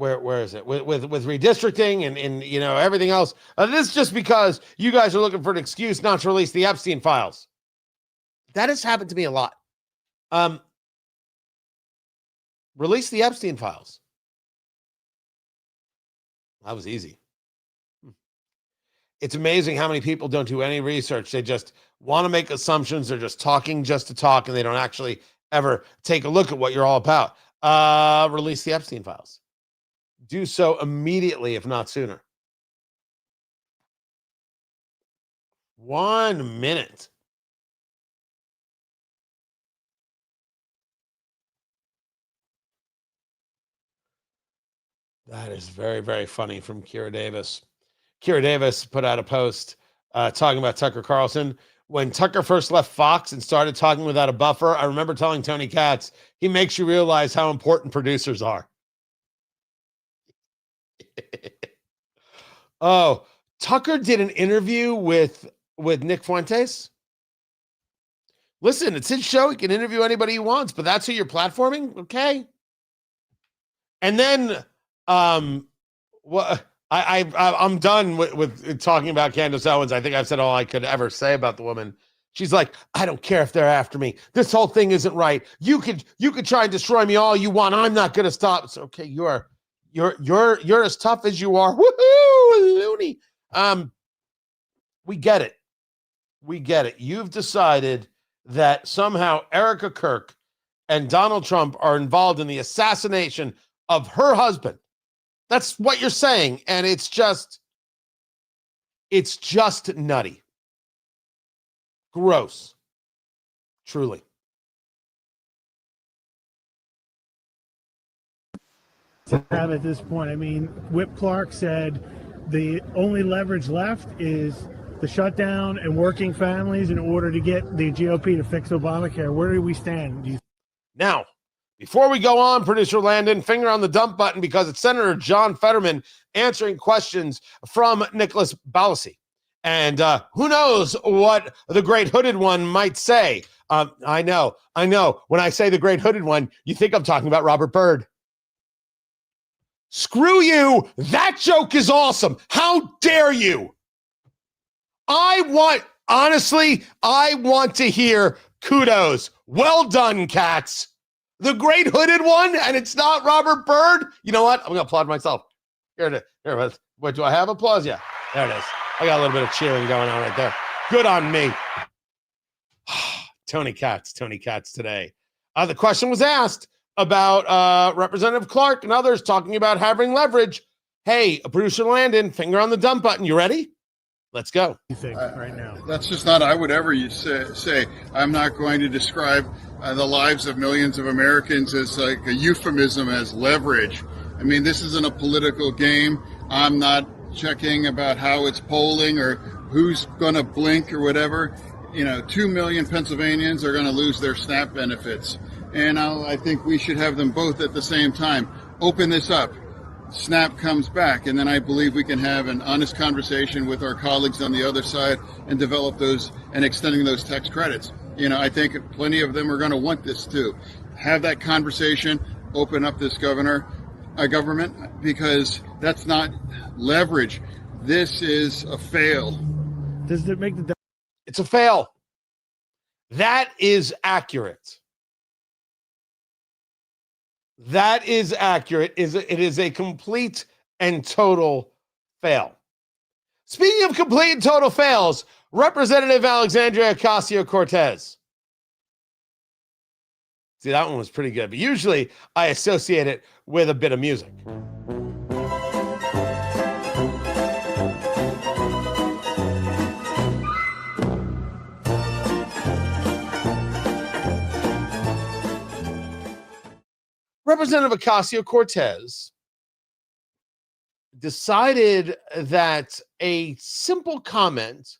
where is it with redistricting and everything else. This is just because you guys are looking for an excuse not to release the Epstein files. That has happened to me a lot. Release the Epstein files. That was easy. It's amazing how many people don't do any research. They just want to make assumptions. They're just talking just to talk, and they don't actually ever take a look at what you're all about. Release the Epstein files. Do so immediately, if not sooner. 1 minute. That is very, very funny from Kira Davis. Kira Davis put out a post talking about Tucker Carlson. When Tucker first left Fox and started talking without a buffer, I remember telling Tony Katz, he makes you realize how important producers are. Oh, Tucker did an interview with Nick Fuentes. Listen, it's his show. He can interview anybody he wants, but that's who you're platforming? Okay. And then I'm done with talking about Candace Owens. I think I've said all I could ever say about the woman. She's like, I don't care if they're after me. This whole thing isn't right. You could try and destroy me all you want. I'm not going to stop. It's okay. You're as tough as you are. Woohoo, loony. We get it. We get it. You've decided that somehow Erica Kirk and Donald Trump are involved in the assassination of her husband. That's what you're saying. And it's just nutty. Gross. Truly. To have at this point, I mean, Whip Clark said the only leverage left is the shutdown and working families in order to get the GOP to fix Obamacare. Where do we stand? Now, before we go on, producer Landon, finger on the dump button, because it's Senator John Fetterman answering questions from Nicholas Balassi. And who knows what the great hooded one might say. I know. When I say the great hooded one, you think I'm talking about Robert Byrd. Screw you. That joke is awesome. How dare you? I want to hear kudos. Well done, cats. The great hooded one, and it's not Robert Byrd. You know what? I'm going to applaud myself. Here it is. What, do I have applause? Yeah, there it is. I got a little bit of cheering going on right there. Good on me. Tony Katz today. The question was asked about Representative Clark and others talking about having leverage. Hey, producer Landon, finger on the dump button. You ready? Let's go. You think right now? That's just not I would ever say. I'm not going to describe the lives of millions of Americans as like a euphemism as leverage. I mean, this isn't a political game. I'm not checking about how it's polling or who's going to blink or whatever. 2 million Pennsylvanians are going to lose their SNAP benefits. And I think we should have them both at the same time. Open this up. SNAP comes back, and then I believe we can have an honest conversation with our colleagues on the other side and develop those and extending those tax credits. I think plenty of them are going to want this too. Have that conversation, open up this government, because that's not leverage. This is a fail. Does it make the... It's a fail. That is accurate. That is accurate. It is a complete and total fail. Speaking of complete and total fails, Representative Alexandria Ocasio-Cortez. See, that one was pretty good, but usually I associate it with a bit of music. Representative Ocasio-Cortez decided that a simple comment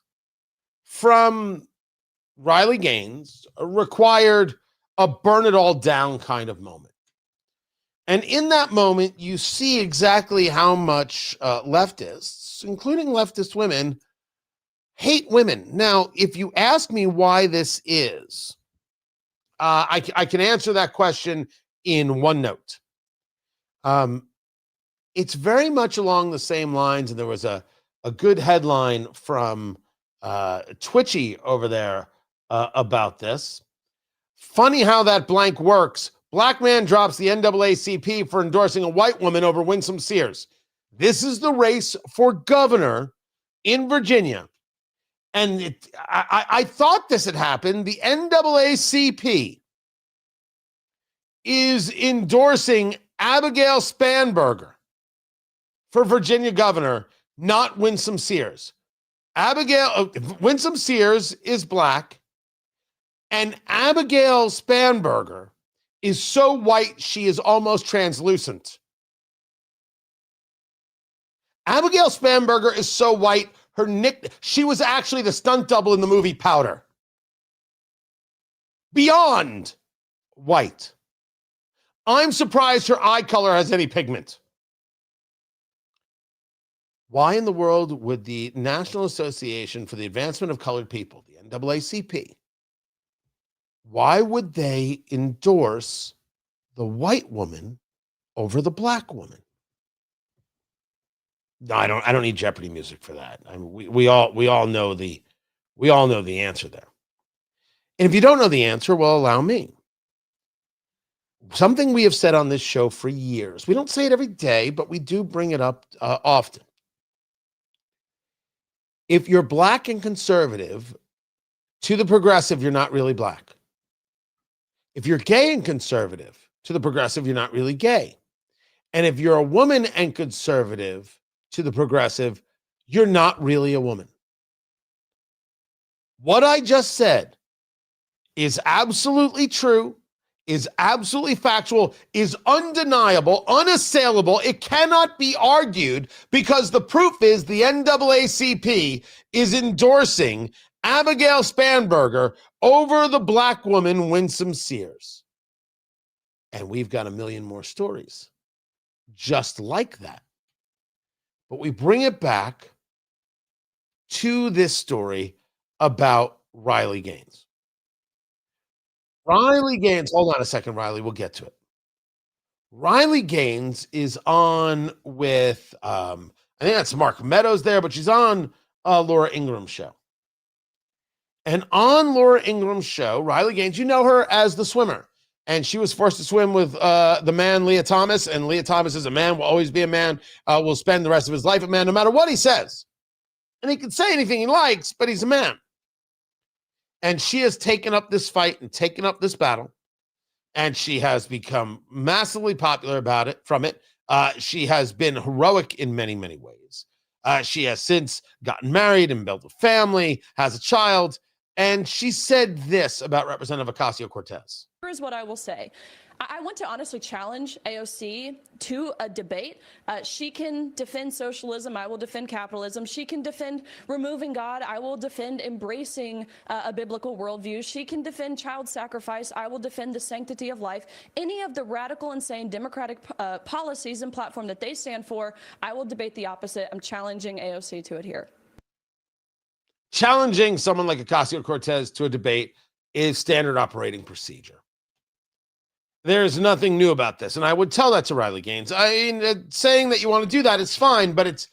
from Riley Gaines required a burn it all down kind of moment. And in that moment, you see exactly how much leftists, including leftist women, hate women. Now, if you ask me why this is, I can answer that question in one note. It's very much along the same lines, and there was a good headline from Twitchy over there about this. Funny how that blank works. Black man drops the NAACP for endorsing a white woman over Winsome Sears. This is the race for governor in Virginia. And I thought this had happened. The NAACP is endorsing Abigail Spanberger for Virginia governor, not Winsome Sears. Winsome Sears is black, and Abigail Spanberger is so white she is almost translucent. Abigail Spanberger is so white, she was actually the stunt double in the movie Powder. Beyond white. I'm surprised her eye color has any pigment. Why in the world would the National Association for the Advancement of Colored People, the NAACP, why would they endorse the white woman over the black woman? No, I don't need Jeopardy music for that. I mean, we all know the answer there. And if you don't know the answer, well, allow me. Something we have said on this show for years. We don't say it every day, but we do bring it up often. If you're black and conservative, to the progressive, you're not really black. If you're gay and conservative, to the progressive, you're not really gay. And if you're a woman and conservative, to the progressive, you're not really a woman. What I just said is absolutely true, is absolutely factual, is undeniable, unassailable. It cannot be argued because the proof is the NAACP is endorsing Abigail Spanberger over the black woman Winsome Sears. And we've got a million more stories just like that. But we bring it back to this story about Riley Gaines. Riley Gaines, hold on a second, Riley, we'll get to it. Riley Gaines is on with, I think that's Mark Meadows there, but she's on Laura Ingram's show. And on Laura Ingram's show, Riley Gaines, you know her as the swimmer. And she was forced to swim with the man, Leah Thomas. And Leah Thomas is a man, will always be a man, will spend the rest of his life a man, no matter what he says. And he can say anything he likes, but he's a man. And she has taken up this fight and taken up this battle. And she has become massively popular from it. She has been heroic in many, many ways. She has since gotten married and built a family, has a child. And she said this about Representative Ocasio-Cortez. Here's what I will say. I want to honestly challenge AOC to a debate. She can defend socialism. I will defend capitalism. She can defend removing God. I will defend embracing a biblical worldview. She can defend child sacrifice. I will defend the sanctity of life. Any of the radical, insane democratic policies and platform that they stand for, I will debate the opposite. I'm challenging AOC to it here. Challenging someone like Ocasio-Cortez to a debate is standard operating procedure. There's nothing new about this, and I would tell that to Riley Gaines. I mean, saying that you want to do that is fine, but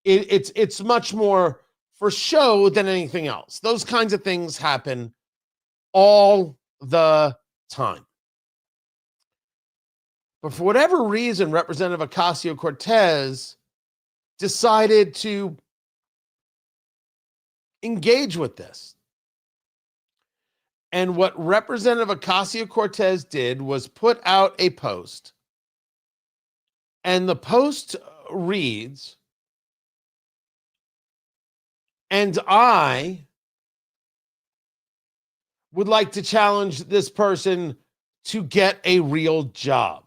it's much more for show than anything else. Those kinds of things happen all the time. But for whatever reason, Representative Ocasio-Cortez decided to engage with this. And what Representative Ocasio-Cortez did was put out a post. And the post reads, and I would like to challenge this person to get a real job.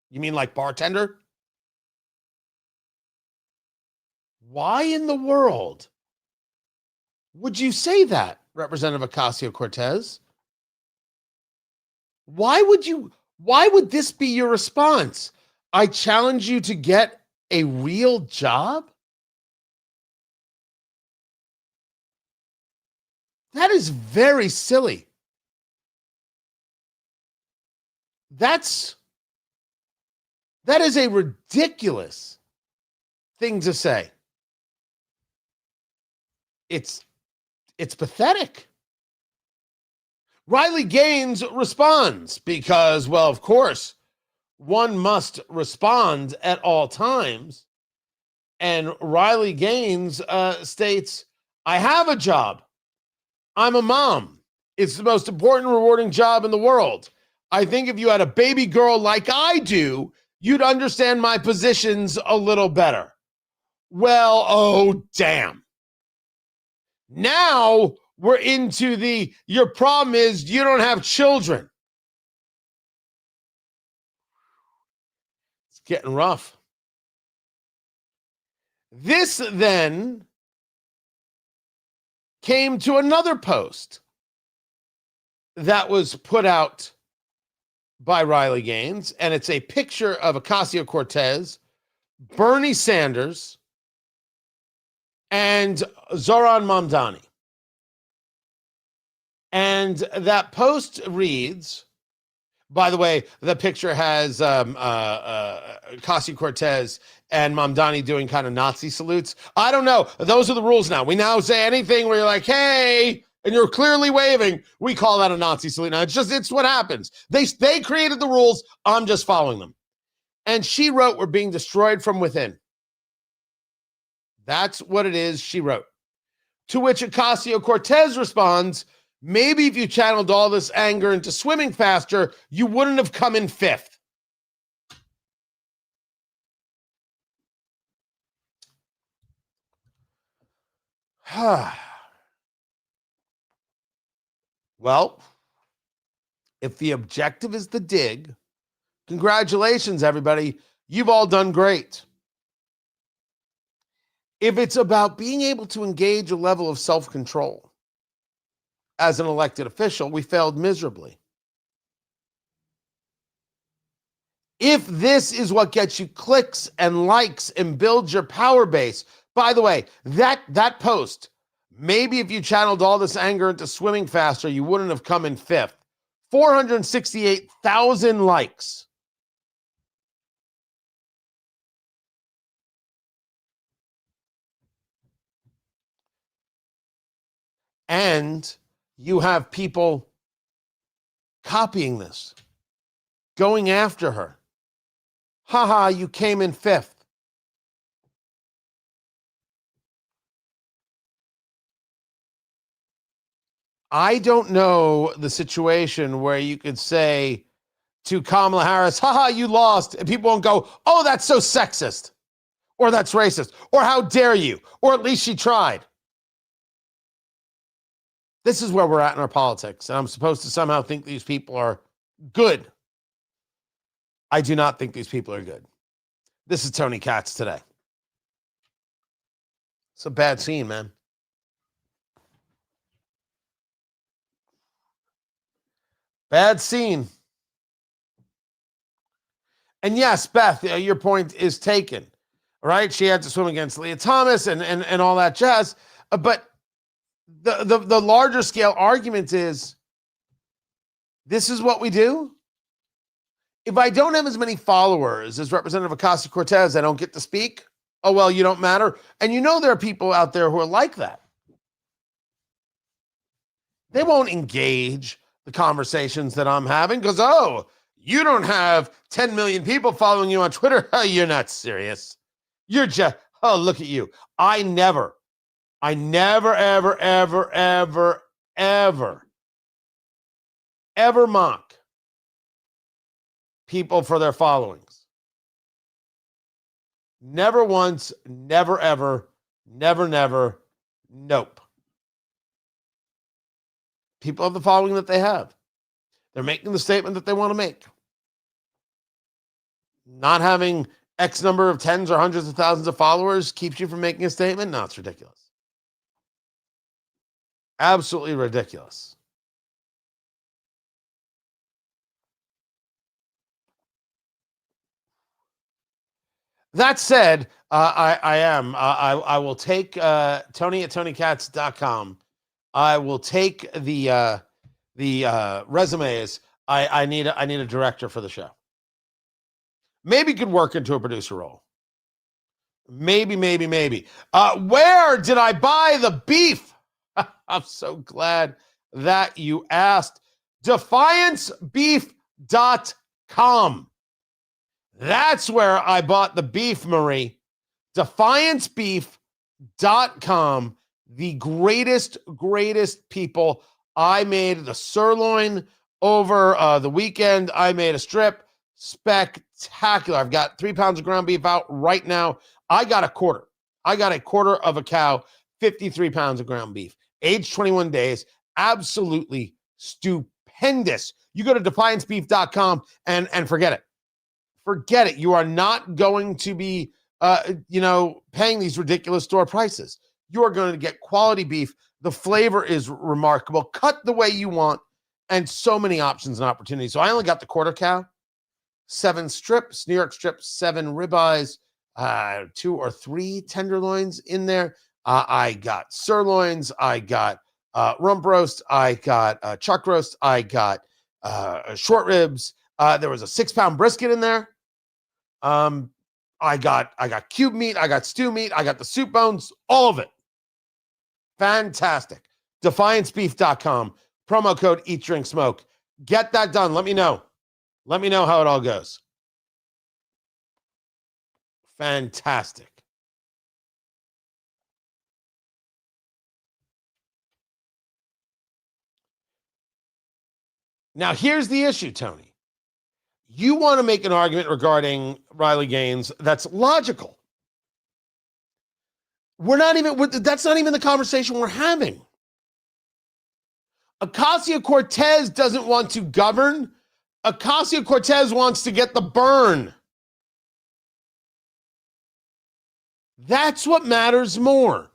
You mean like bartender? Why in the world would you say that, Representative Ocasio-Cortez? Why would this be your response? I challenge you to get a real job? That is very silly. That is a ridiculous thing to say. It's pathetic. Riley Gaines responds because, well, of course, one must respond at all times. And Riley Gaines states, I have a job. I'm a mom. It's the most important, rewarding job in the world. I think if you had a baby girl like I do, you'd understand my positions a little better. Well, oh, damn. Now we're into your problem is you don't have children. It's getting rough. This then came to another post that was put out by Riley Gaines, and it's a picture of Ocasio-Cortez, Bernie Sanders, and Zohran Mamdani. And that post reads, by the way, the picture has Ocasio-Cortez and Mamdani doing kind of Nazi salutes. I don't know. Those are the rules now. We now say anything where you're like, hey, and you're clearly waving, we call that a Nazi salute. Now, it's what happens. They created the rules. I'm just following them. And she wrote, we're being destroyed from within. That's what it is, she wrote. To which Ocasio-Cortez responds, maybe if you channeled all this anger into swimming faster, you wouldn't have come in fifth. Well, if the objective is the dig, congratulations, everybody. You've all done great. If it's about being able to engage a level of self-control as an elected official, we failed miserably. If this is what gets you clicks and likes and builds your power base, by the way, that post, maybe if you channeled all this anger into swimming faster, you wouldn't have come in fifth. 468,000 likes. And you have people copying this, going after her. Haha, you came in fifth. I don't know the situation where you could say to Kamala Harris, haha, you lost. And people won't go, oh, that's so sexist, or that's racist, or how dare you, or at least she tried. This is where we're at in our politics. And I'm supposed to somehow think these people are good. I do not think these people are good. This is Tony Katz today. It's a bad scene, man. Bad scene. And yes, Beth, your point is taken, right? She had to swim against Leah Thomas and all that jazz. But the larger scale argument is, this is what we do. If I don't have as many followers as Representative Ocasio-Cortez, I don't get to speak. Oh, well, you don't matter. And you know there are people out there who are like that. They won't engage the conversations that I'm having because, oh, you don't have 10 million people following you on Twitter. Oh, you're not serious. You're just, oh, look at you. I never, ever mock people for their followings. Never once, never, ever, never, nope. People have the following that they have. They're making the statement that they want to make. Not having X number of tens or hundreds of thousands of followers keeps you from making a statement? No, it's ridiculous. Absolutely ridiculous. That said, I will take Tony at TonyKatz.com. I will take the resumes. I need a director for the show. Maybe could work into a producer role. Maybe. Where did I buy the beef? I'm so glad that you asked. DefianceBeef.com. That's where I bought the beef, Marie. DefianceBeef.com. The greatest people. I made the sirloin over the weekend. I made a strip. Spectacular. I've got 3 pounds of ground beef out right now. I got a quarter of a cow, 53 pounds of ground beef, aged 21 days. Absolutely stupendous. You go to defiancebeef.com and forget it. Forget it. You are not going to be, paying these ridiculous store prices. You are going to get quality beef. The flavor is remarkable. Cut the way you want, and so many options and opportunities. So I only got the quarter cow, 7 strips, New York strips, 7 ribeyes, 2 or 3 tenderloins in there. I got sirloins. I got rump roast. I got chuck roast. I got short ribs. There was a 6-pound brisket in there. I got cube meat. I got stew meat. I got the soup bones. All of it. Fantastic. DefianceBeef.com. Promo code Eat Drink Smoke. Get that done. Let me know. Let me know how it all goes. Fantastic. Now, here's the issue, Tony. You want to make an argument regarding Riley Gaines that's logical. That's not even the conversation we're having. Ocasio-Cortez doesn't want to govern. Ocasio-Cortez wants to get the burn. That's what matters more.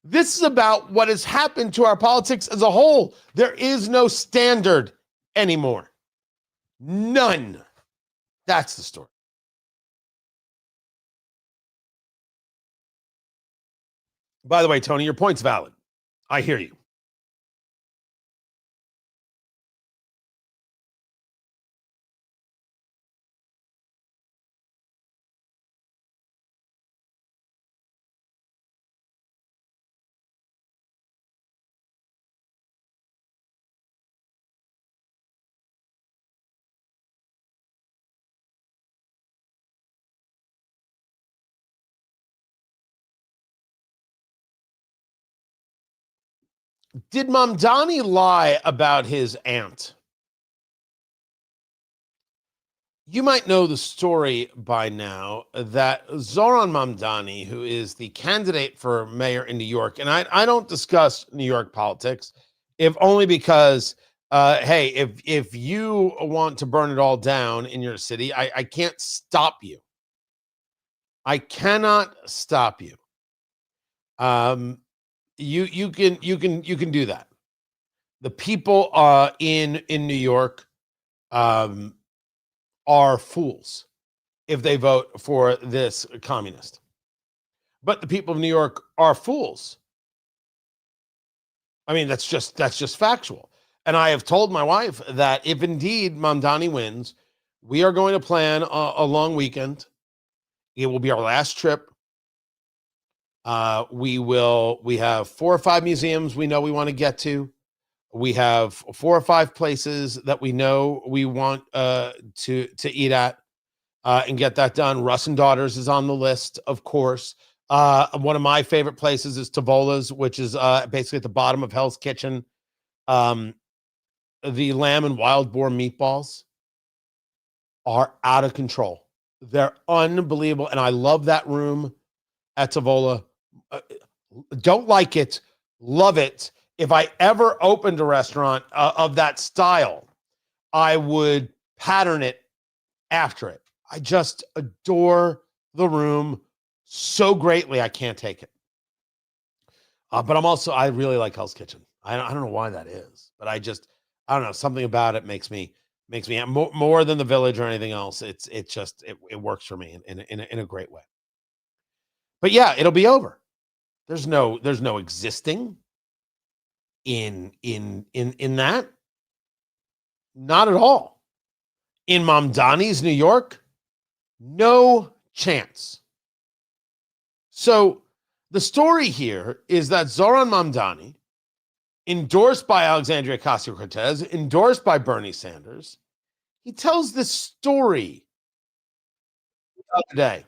This is about what has happened to our politics as a whole. There is no standard anymore. None. That's the story. By the way, Tony, your point's valid. I hear you. Did Mamdani lie about his aunt? You might know the story by now that Zohran Mamdani, who is the candidate for mayor in New York, and I don't discuss New York politics, if only because, hey, if you want to burn it all down in your city, I can't stop you. I cannot stop you. You can do that. The people in New York are fools if they vote for this communist. But the people of New York are fools. I mean, that's just factual. And I have told my wife that if indeed Mamdani wins, we are going to plan a long weekend. It will be our last trip. We have 4 or 5 museums we know we want to get to. We have 4 or 5 places that we know we want to eat at and get that done. Russ and Daughters is on the list, of course. One of my favorite places is Tavola's, which is basically at the bottom of Hell's Kitchen. The lamb and wild boar meatballs are out of control. They're unbelievable, and I love that room at Tavola. Don't like it, love it. If I ever opened a restaurant of that style, I would pattern it after it. I just adore the room so greatly, I can't take it. But I really like Hell's Kitchen. I don't know why that is, but I don't know, something about it makes me more than the Village or anything else. It works for me in a great way. But yeah, it'll be over. There's no existing in that. Not at all. In Mamdani's New York, no chance. So the story here is that Zohran Mamdani, endorsed by Alexandria Ocasio-Cortez, endorsed by Bernie Sanders, he tells this story the other day.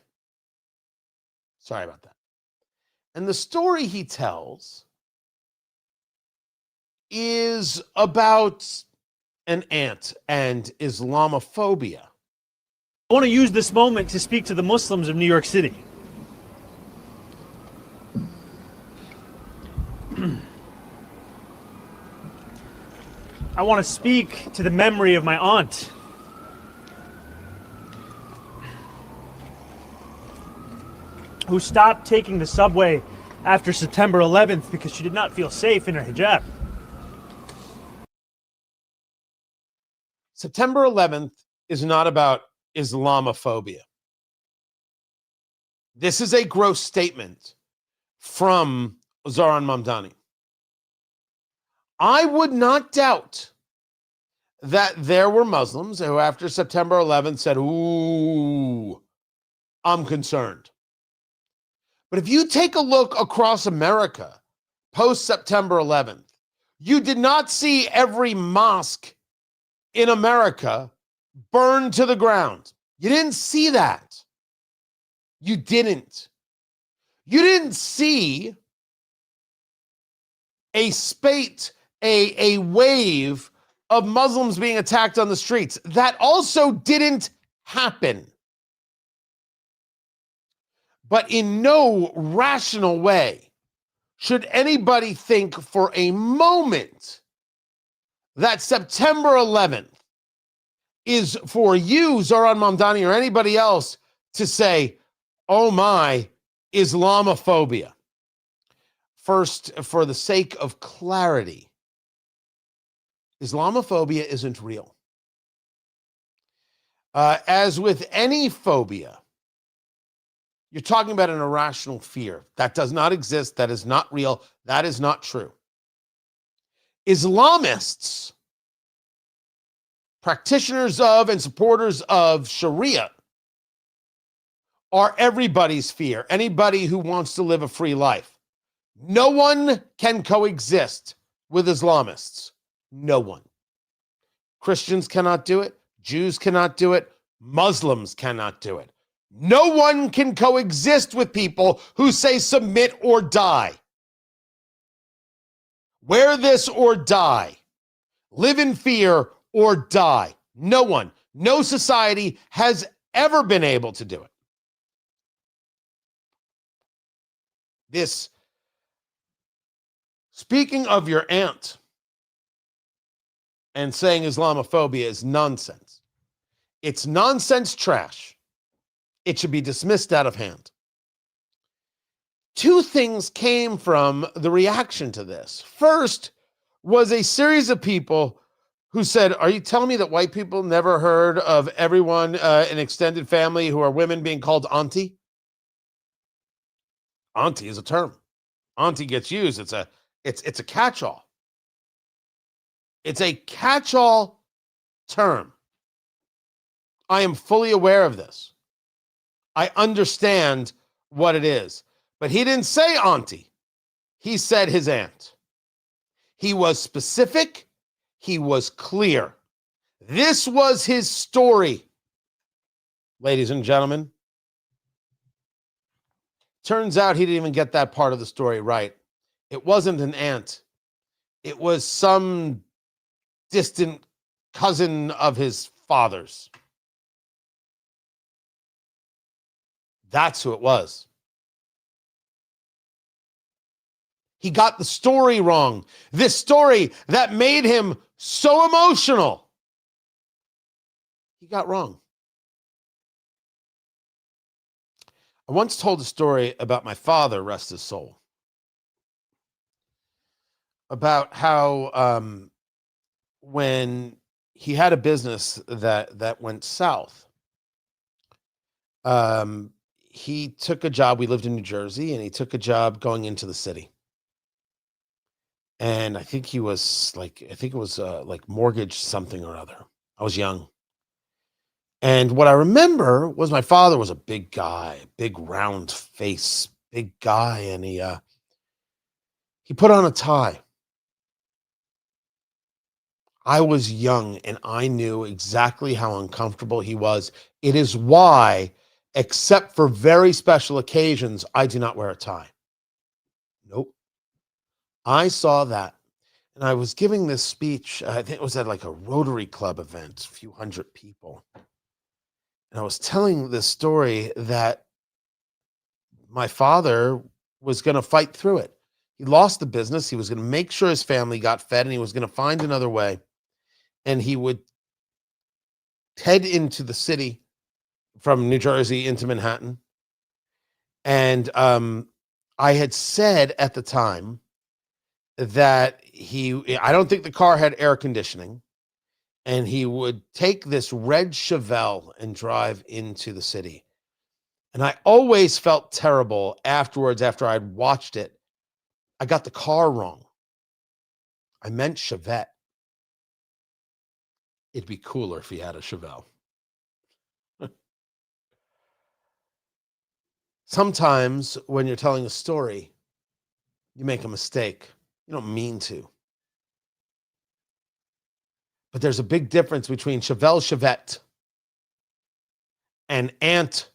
Sorry about that. And the story he tells is about an aunt and Islamophobia. I want to use this moment to speak to the Muslims of New York City. I want to speak to the memory of my aunt. Who stopped taking the subway after September 11th because she did not feel safe in her hijab. September 11th is not about Islamophobia. This is a gross statement from Zohran Mamdani. I would not doubt that there were Muslims who, after September 11th, said, ooh, I'm concerned. But if you take a look across America post-September 11th, you did not see every mosque in America burned to the ground. You didn't see that. You didn't. You didn't see a spate, a wave of Muslims being attacked on the streets. That also didn't happen. But in no rational way should anybody think for a moment that September 11th is for you, Zohran Mamdani, or anybody else to say, oh my, Islamophobia. First, for the sake of clarity, Islamophobia isn't real. As with any phobia, you're talking about an irrational fear. That does not exist. That is not real. That is not true. Islamists, practitioners of and supporters of Sharia, are everybody's fear. Anybody who wants to live a free life. No one can coexist with Islamists. No one. Christians cannot do it. Jews cannot do it. Muslims cannot do it. No one can coexist with people who say submit or die. Wear this or die. Live in fear or die. No one, no society has ever been able to do it. This, speaking of your aunt and saying Islamophobia is nonsense. It's nonsense trash. It should be dismissed out of hand. Two things came from the reaction to this. First was a series of people who said, are you telling me that white people never heard of everyone in extended family who are women being called auntie? Auntie is a term. Auntie gets used. It's a catch-all. It's a catch-all term. I am fully aware of this. I understand what it is. But he didn't say auntie. He said his aunt. He was specific. He was clear. This was his story. Ladies and gentlemen, turns out he didn't even get that part of the story right. It wasn't an aunt. It was some distant cousin of his father's. That's who it was. He got the story wrong. This story that made him so emotional, he got wrong. I once told a story about my father, rest his soul, about how when he had a business that went south, he took a job. We lived in New Jersey, and he took a job going into the city. And I think it was like mortgage something or other. I was young. And what I remember was my father was a big guy, big round face, big guy. And he put on a tie. I was young and I knew exactly how uncomfortable he was. It is why, except for very special occasions, I do not wear a tie. Nope. I saw that, and I was giving this speech. I think it was at like a Rotary Club event, a few hundred people. And I was telling this story that my father was going to fight through it. He lost the business. He was going to make sure his family got fed, and he was going to find another way. And he would head into the city from New Jersey into Manhattan. And I had said at the time that I don't think the car had air conditioning, and he would take this red Chevelle and drive into the city. And I always felt terrible afterwards after I'd watched it. I got the car wrong. I meant Chevette. It'd be cooler if he had a Chevelle. Sometimes when you're telling a story, you make a mistake. You don't mean to. But there's a big difference between Chevelle, Chevette, and aunt,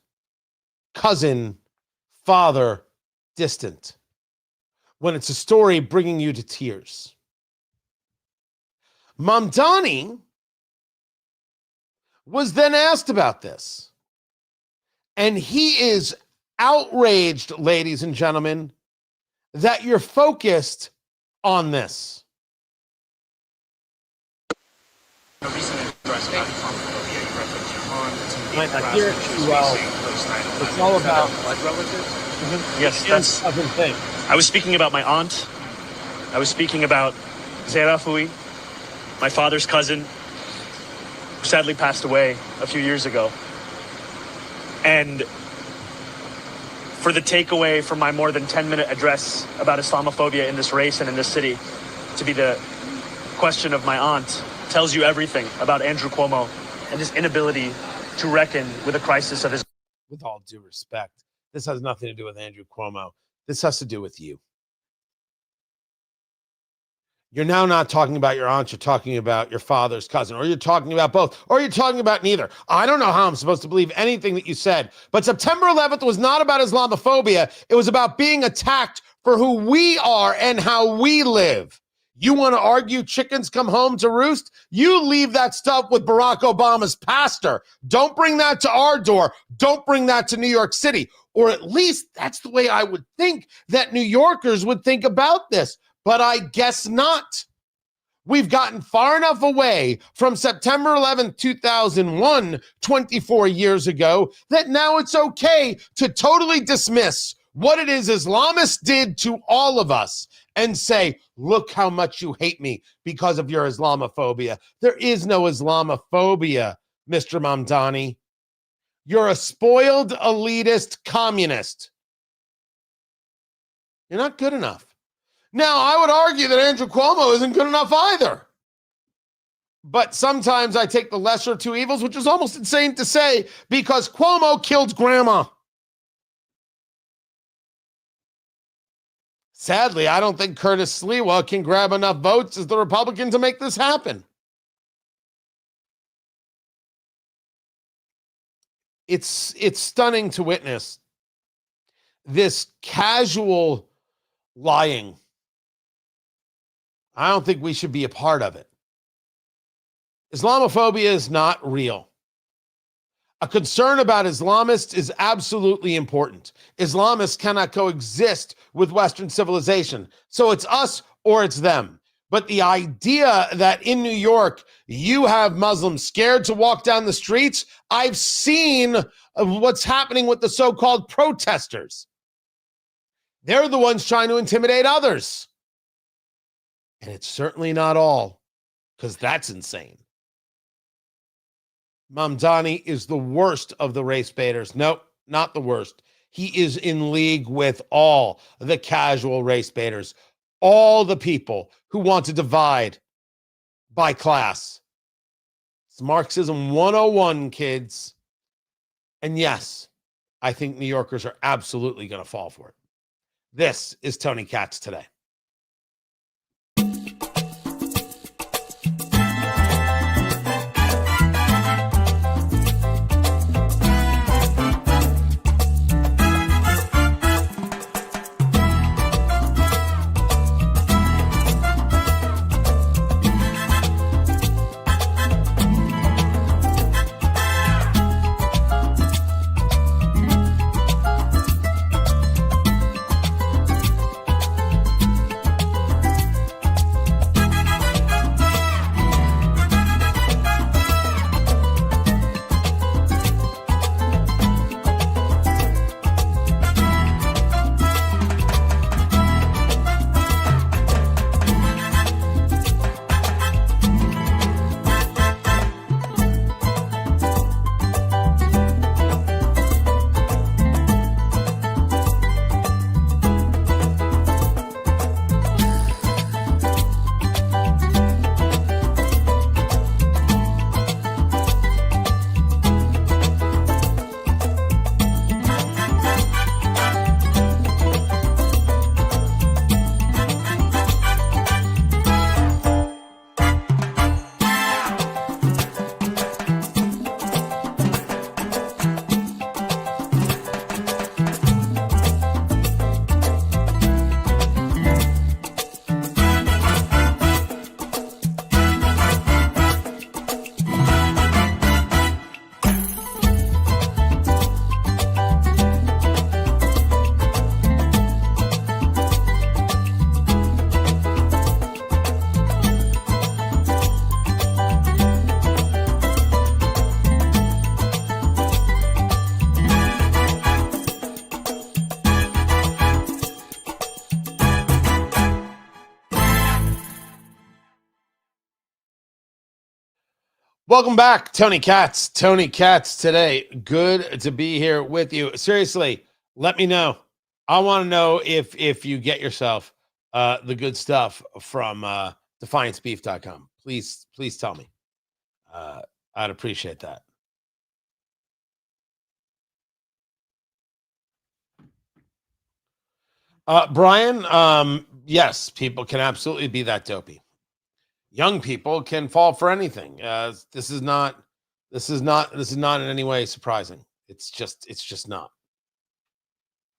cousin, father, distant. When it's a story bringing you to tears. Mamdani was then asked about this. And he is outraged, ladies and gentlemen, that you're focused on this. A recent address about Islamophobia, you referenced your aunt and some of the I hear it too well. It's all about blood relatives. Yes, that's other thing. I was speaking about my aunt. I was speaking about Zehra Fouy, my father's cousin, who sadly passed away a few years ago. And for the takeaway from my more than 10-minute address about Islamophobia in this race and in this city to be the question of my aunt tells you everything about Andrew Cuomo and his inability to reckon with the crisis of his... With all due respect, this has nothing to do with Andrew Cuomo. This has to do with you. You're now not talking about your aunt, you're talking about your father's cousin, or you're talking about both, or you're talking about neither. I don't know how I'm supposed to believe anything that you said, but September 11th was not about Islamophobia. It was about being attacked for who we are and how we live. You want to argue chickens come home to roost? You leave that stuff with Barack Obama's pastor. Don't bring that to our door. Don't bring that to New York City. Or at least that's the way I would think that New Yorkers would think about this. But I guess not. We've gotten far enough away from September 11th, 2001, 24 years ago, that now it's okay to totally dismiss what it is Islamists did to all of us and say, look how much you hate me because of your Islamophobia. There is no Islamophobia, Mr. Mamdani. You're a spoiled, elitist communist. You're not good enough. Now, I would argue that Andrew Cuomo isn't good enough either. But sometimes I take the lesser of two evils, which is almost insane to say, because Cuomo killed grandma. Sadly, I don't think Curtis Sliwa can grab enough votes as the Republican to make this happen. It's stunning to witness this casual lying. I don't think we should be a part of it. Islamophobia is not real. A concern about Islamists is absolutely important. Islamists cannot coexist with Western civilization. So it's us or it's them. But the idea that in New York, you have Muslims scared to walk down the streets, I've seen what's happening with the so-called protesters. They're the ones trying to intimidate others. And it's certainly not all, because that's insane. Mamdani is the worst of the race baiters. Nope, not the worst. He is in league with all the casual race baiters, all the people who want to divide by class. It's Marxism 101, kids. And yes, I think New Yorkers are absolutely going to fall for it. This is Tony Katz Today. Welcome back, Tony Katz. Tony Katz today. Good to be here with you. Seriously, let me know. I want to know if you get yourself the good stuff from defiancebeef.com. Please tell me. I'd appreciate that. Brian, yes, people can absolutely be that dopey. Young people can fall for anything. This is not in any way surprising. It's just not.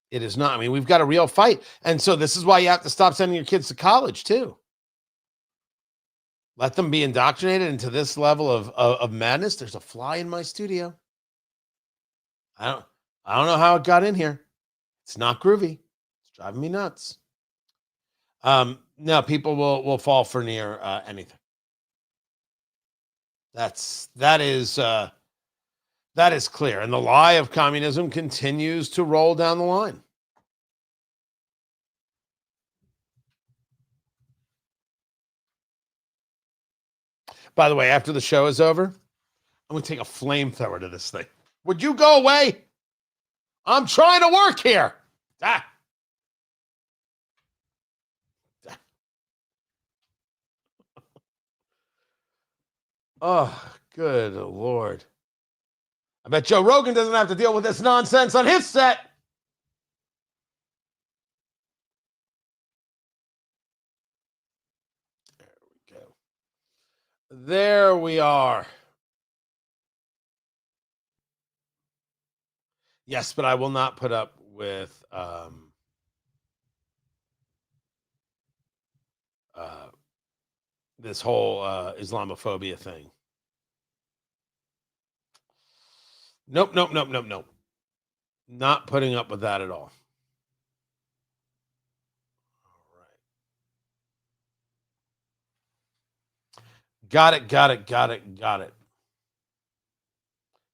It is not. I mean, we've got a real fight. And so this is why you have to stop sending your kids to college too. Let them be indoctrinated into this level of madness. There's a fly in my studio. I don't know how it got in here. It's not groovy. It's driving me nuts. No, people will fall for near anything. That is clear, and the lie of communism continues to roll down the line. By the way, after the show is over, I'm going to take a flamethrower to this thing. Would you go away? I'm trying to work here. Oh, good Lord. I bet Joe Rogan doesn't have to deal with this nonsense on his set. There we go. There we are. Yes, but I will not put up with this whole Islamophobia thing. Nope. Not putting up with that at all. All right. Got it.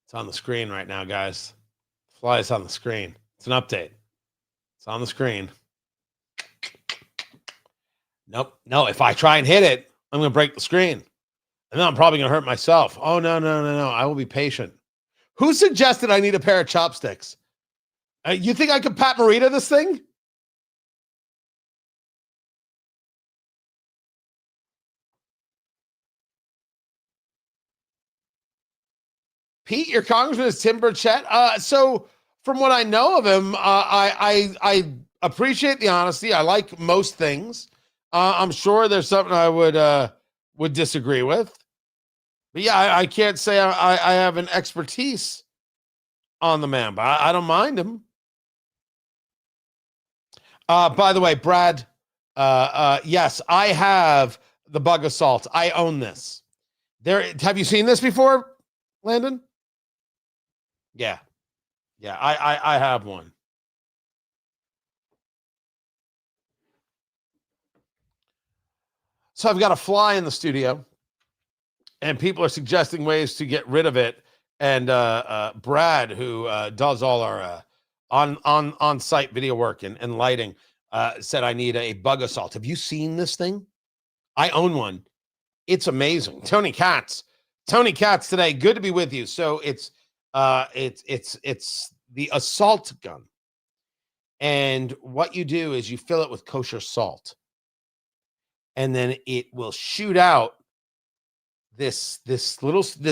It's on the screen right now, guys. Fly is on the screen. It's an update. It's on the screen. Nope. No, if I try and hit it, I'm going to break the screen. And then I'm probably going to hurt myself. Oh, no. I will be patient. Who suggested I need a pair of chopsticks? You think I could Pat Morita this thing? Pete, your congressman is Tim Burchett. So from what I know of him, I appreciate the honesty. I like most things. I'm sure there's something I would disagree with. But yeah, I can't say I have an expertise on the man, but I don't mind him. By the way, Brad, yes, I have the bug assault. I own this. Have you seen this before, Landon? Yeah, I have one. So I've got a fly in the studio, and people are suggesting ways to get rid of it. And Brad, who does all our on-site video work and lighting, said I need a bug assault. Have you seen this thing? I own one. It's amazing. Tony Katz today. Good to be with you. So it's the assault gun, and what you do is you fill it with kosher salt, and then it will shoot out this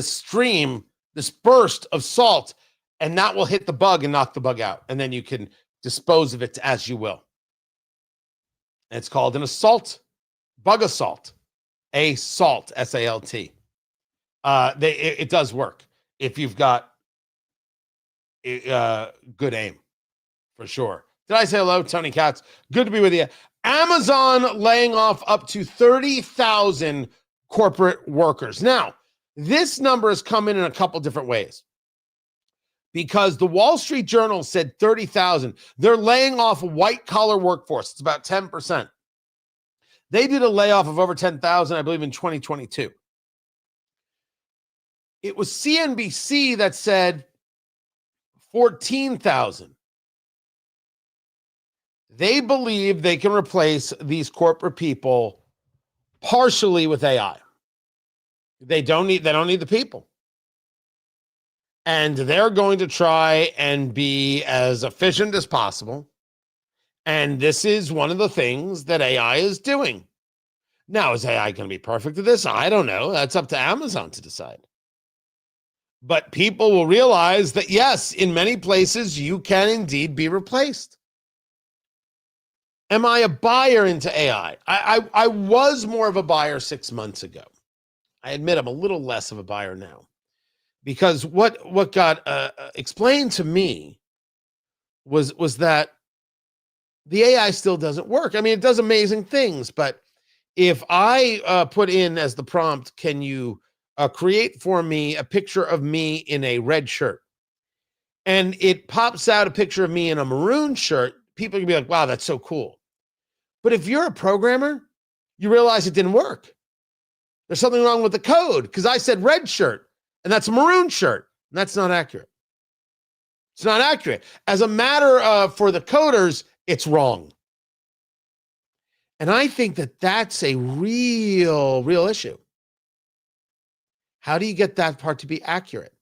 stream, this burst of salt, and that will hit the bug and knock the bug out, and then you can dispose of it as you will. And it's called an assault, bug assault, assault, S-A-L-T. It does work if you've got good aim, for sure. Did I say hello, Tony Katz? Good to be with you. Amazon laying off up to 30,000 corporate workers. Now, this number has come in a couple different ways, because the Wall Street Journal said 30,000. They're laying off a white-collar workforce. It's about 10%. They did a layoff of over 10,000, I believe, in 2022. It was CNBC that said 14,000. They believe they can replace these corporate people partially with AI. They don't need the people. And they're going to try and be as efficient as possible. And this is one of the things that AI is doing. Now, is AI going to be perfect at this? I don't know. That's up to Amazon to decide. But people will realize that, yes, in many places, you can indeed be replaced. Am I a buyer into AI? I was more of a buyer 6 months ago. I admit I'm a little less of a buyer now. Because what got explained to me was that the AI still doesn't work. I mean, it does amazing things, but if I put in as the prompt, can you create for me a picture of me in a red shirt, and it pops out a picture of me in a maroon shirt, people can be like, wow, that's so cool. But if you're a programmer, you realize it didn't work. There's something wrong with the code because I said red shirt and that's a maroon shirt, and that's not accurate. It's not accurate. As a matter of, for the coders, it's wrong. And I think that that's a real issue. How do you get that part to be accurate?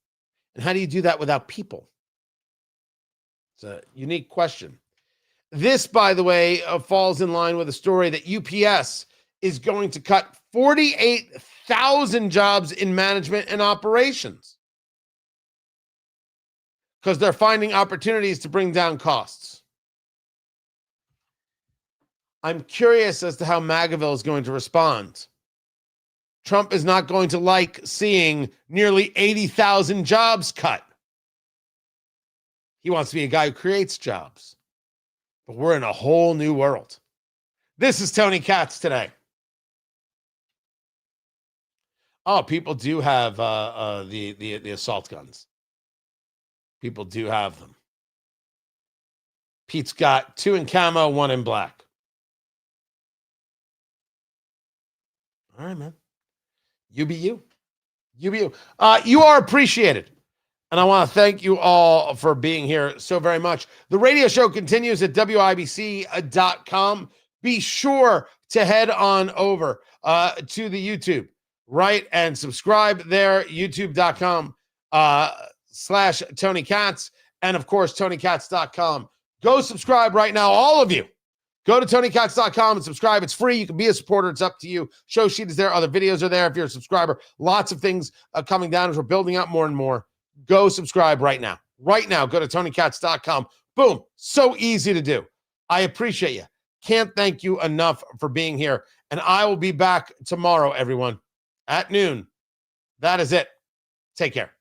And how do you do that without people? It's a unique question. This, by the way, falls in line with a story that UPS is going to cut 48,000 jobs in management and operations because they're finding opportunities to bring down costs. I'm curious as to how MAGAville is going to respond. Trump is not going to like seeing nearly 80,000 jobs cut. He wants to be a guy who creates jobs. But we're in a whole new world. This is Tony Katz today. Oh, people do have the assault guns. People do have them. Pete's got 2 in camo, 1 in black. All right, man. You be you. You be you. You are appreciated. And I want to thank you all for being here so very much. The radio show continues at WIBC.com. Be sure to head on over to the YouTube, right? And subscribe there, youtube.com /Tony Katz. And of course, TonyKatz.com. Go subscribe right now, all of you. Go to TonyKatz.com and subscribe. It's free. You can be a supporter. It's up to you. Show sheet is there. Other videos are there if you're a subscriber. Lots of things coming down as we're building out more and more. Go subscribe right now. Right now, go to TonyKatz.com. Boom. So easy to do. I appreciate you. Can't thank you enough for being here. And I will be back tomorrow, everyone, at noon. That is it. Take care.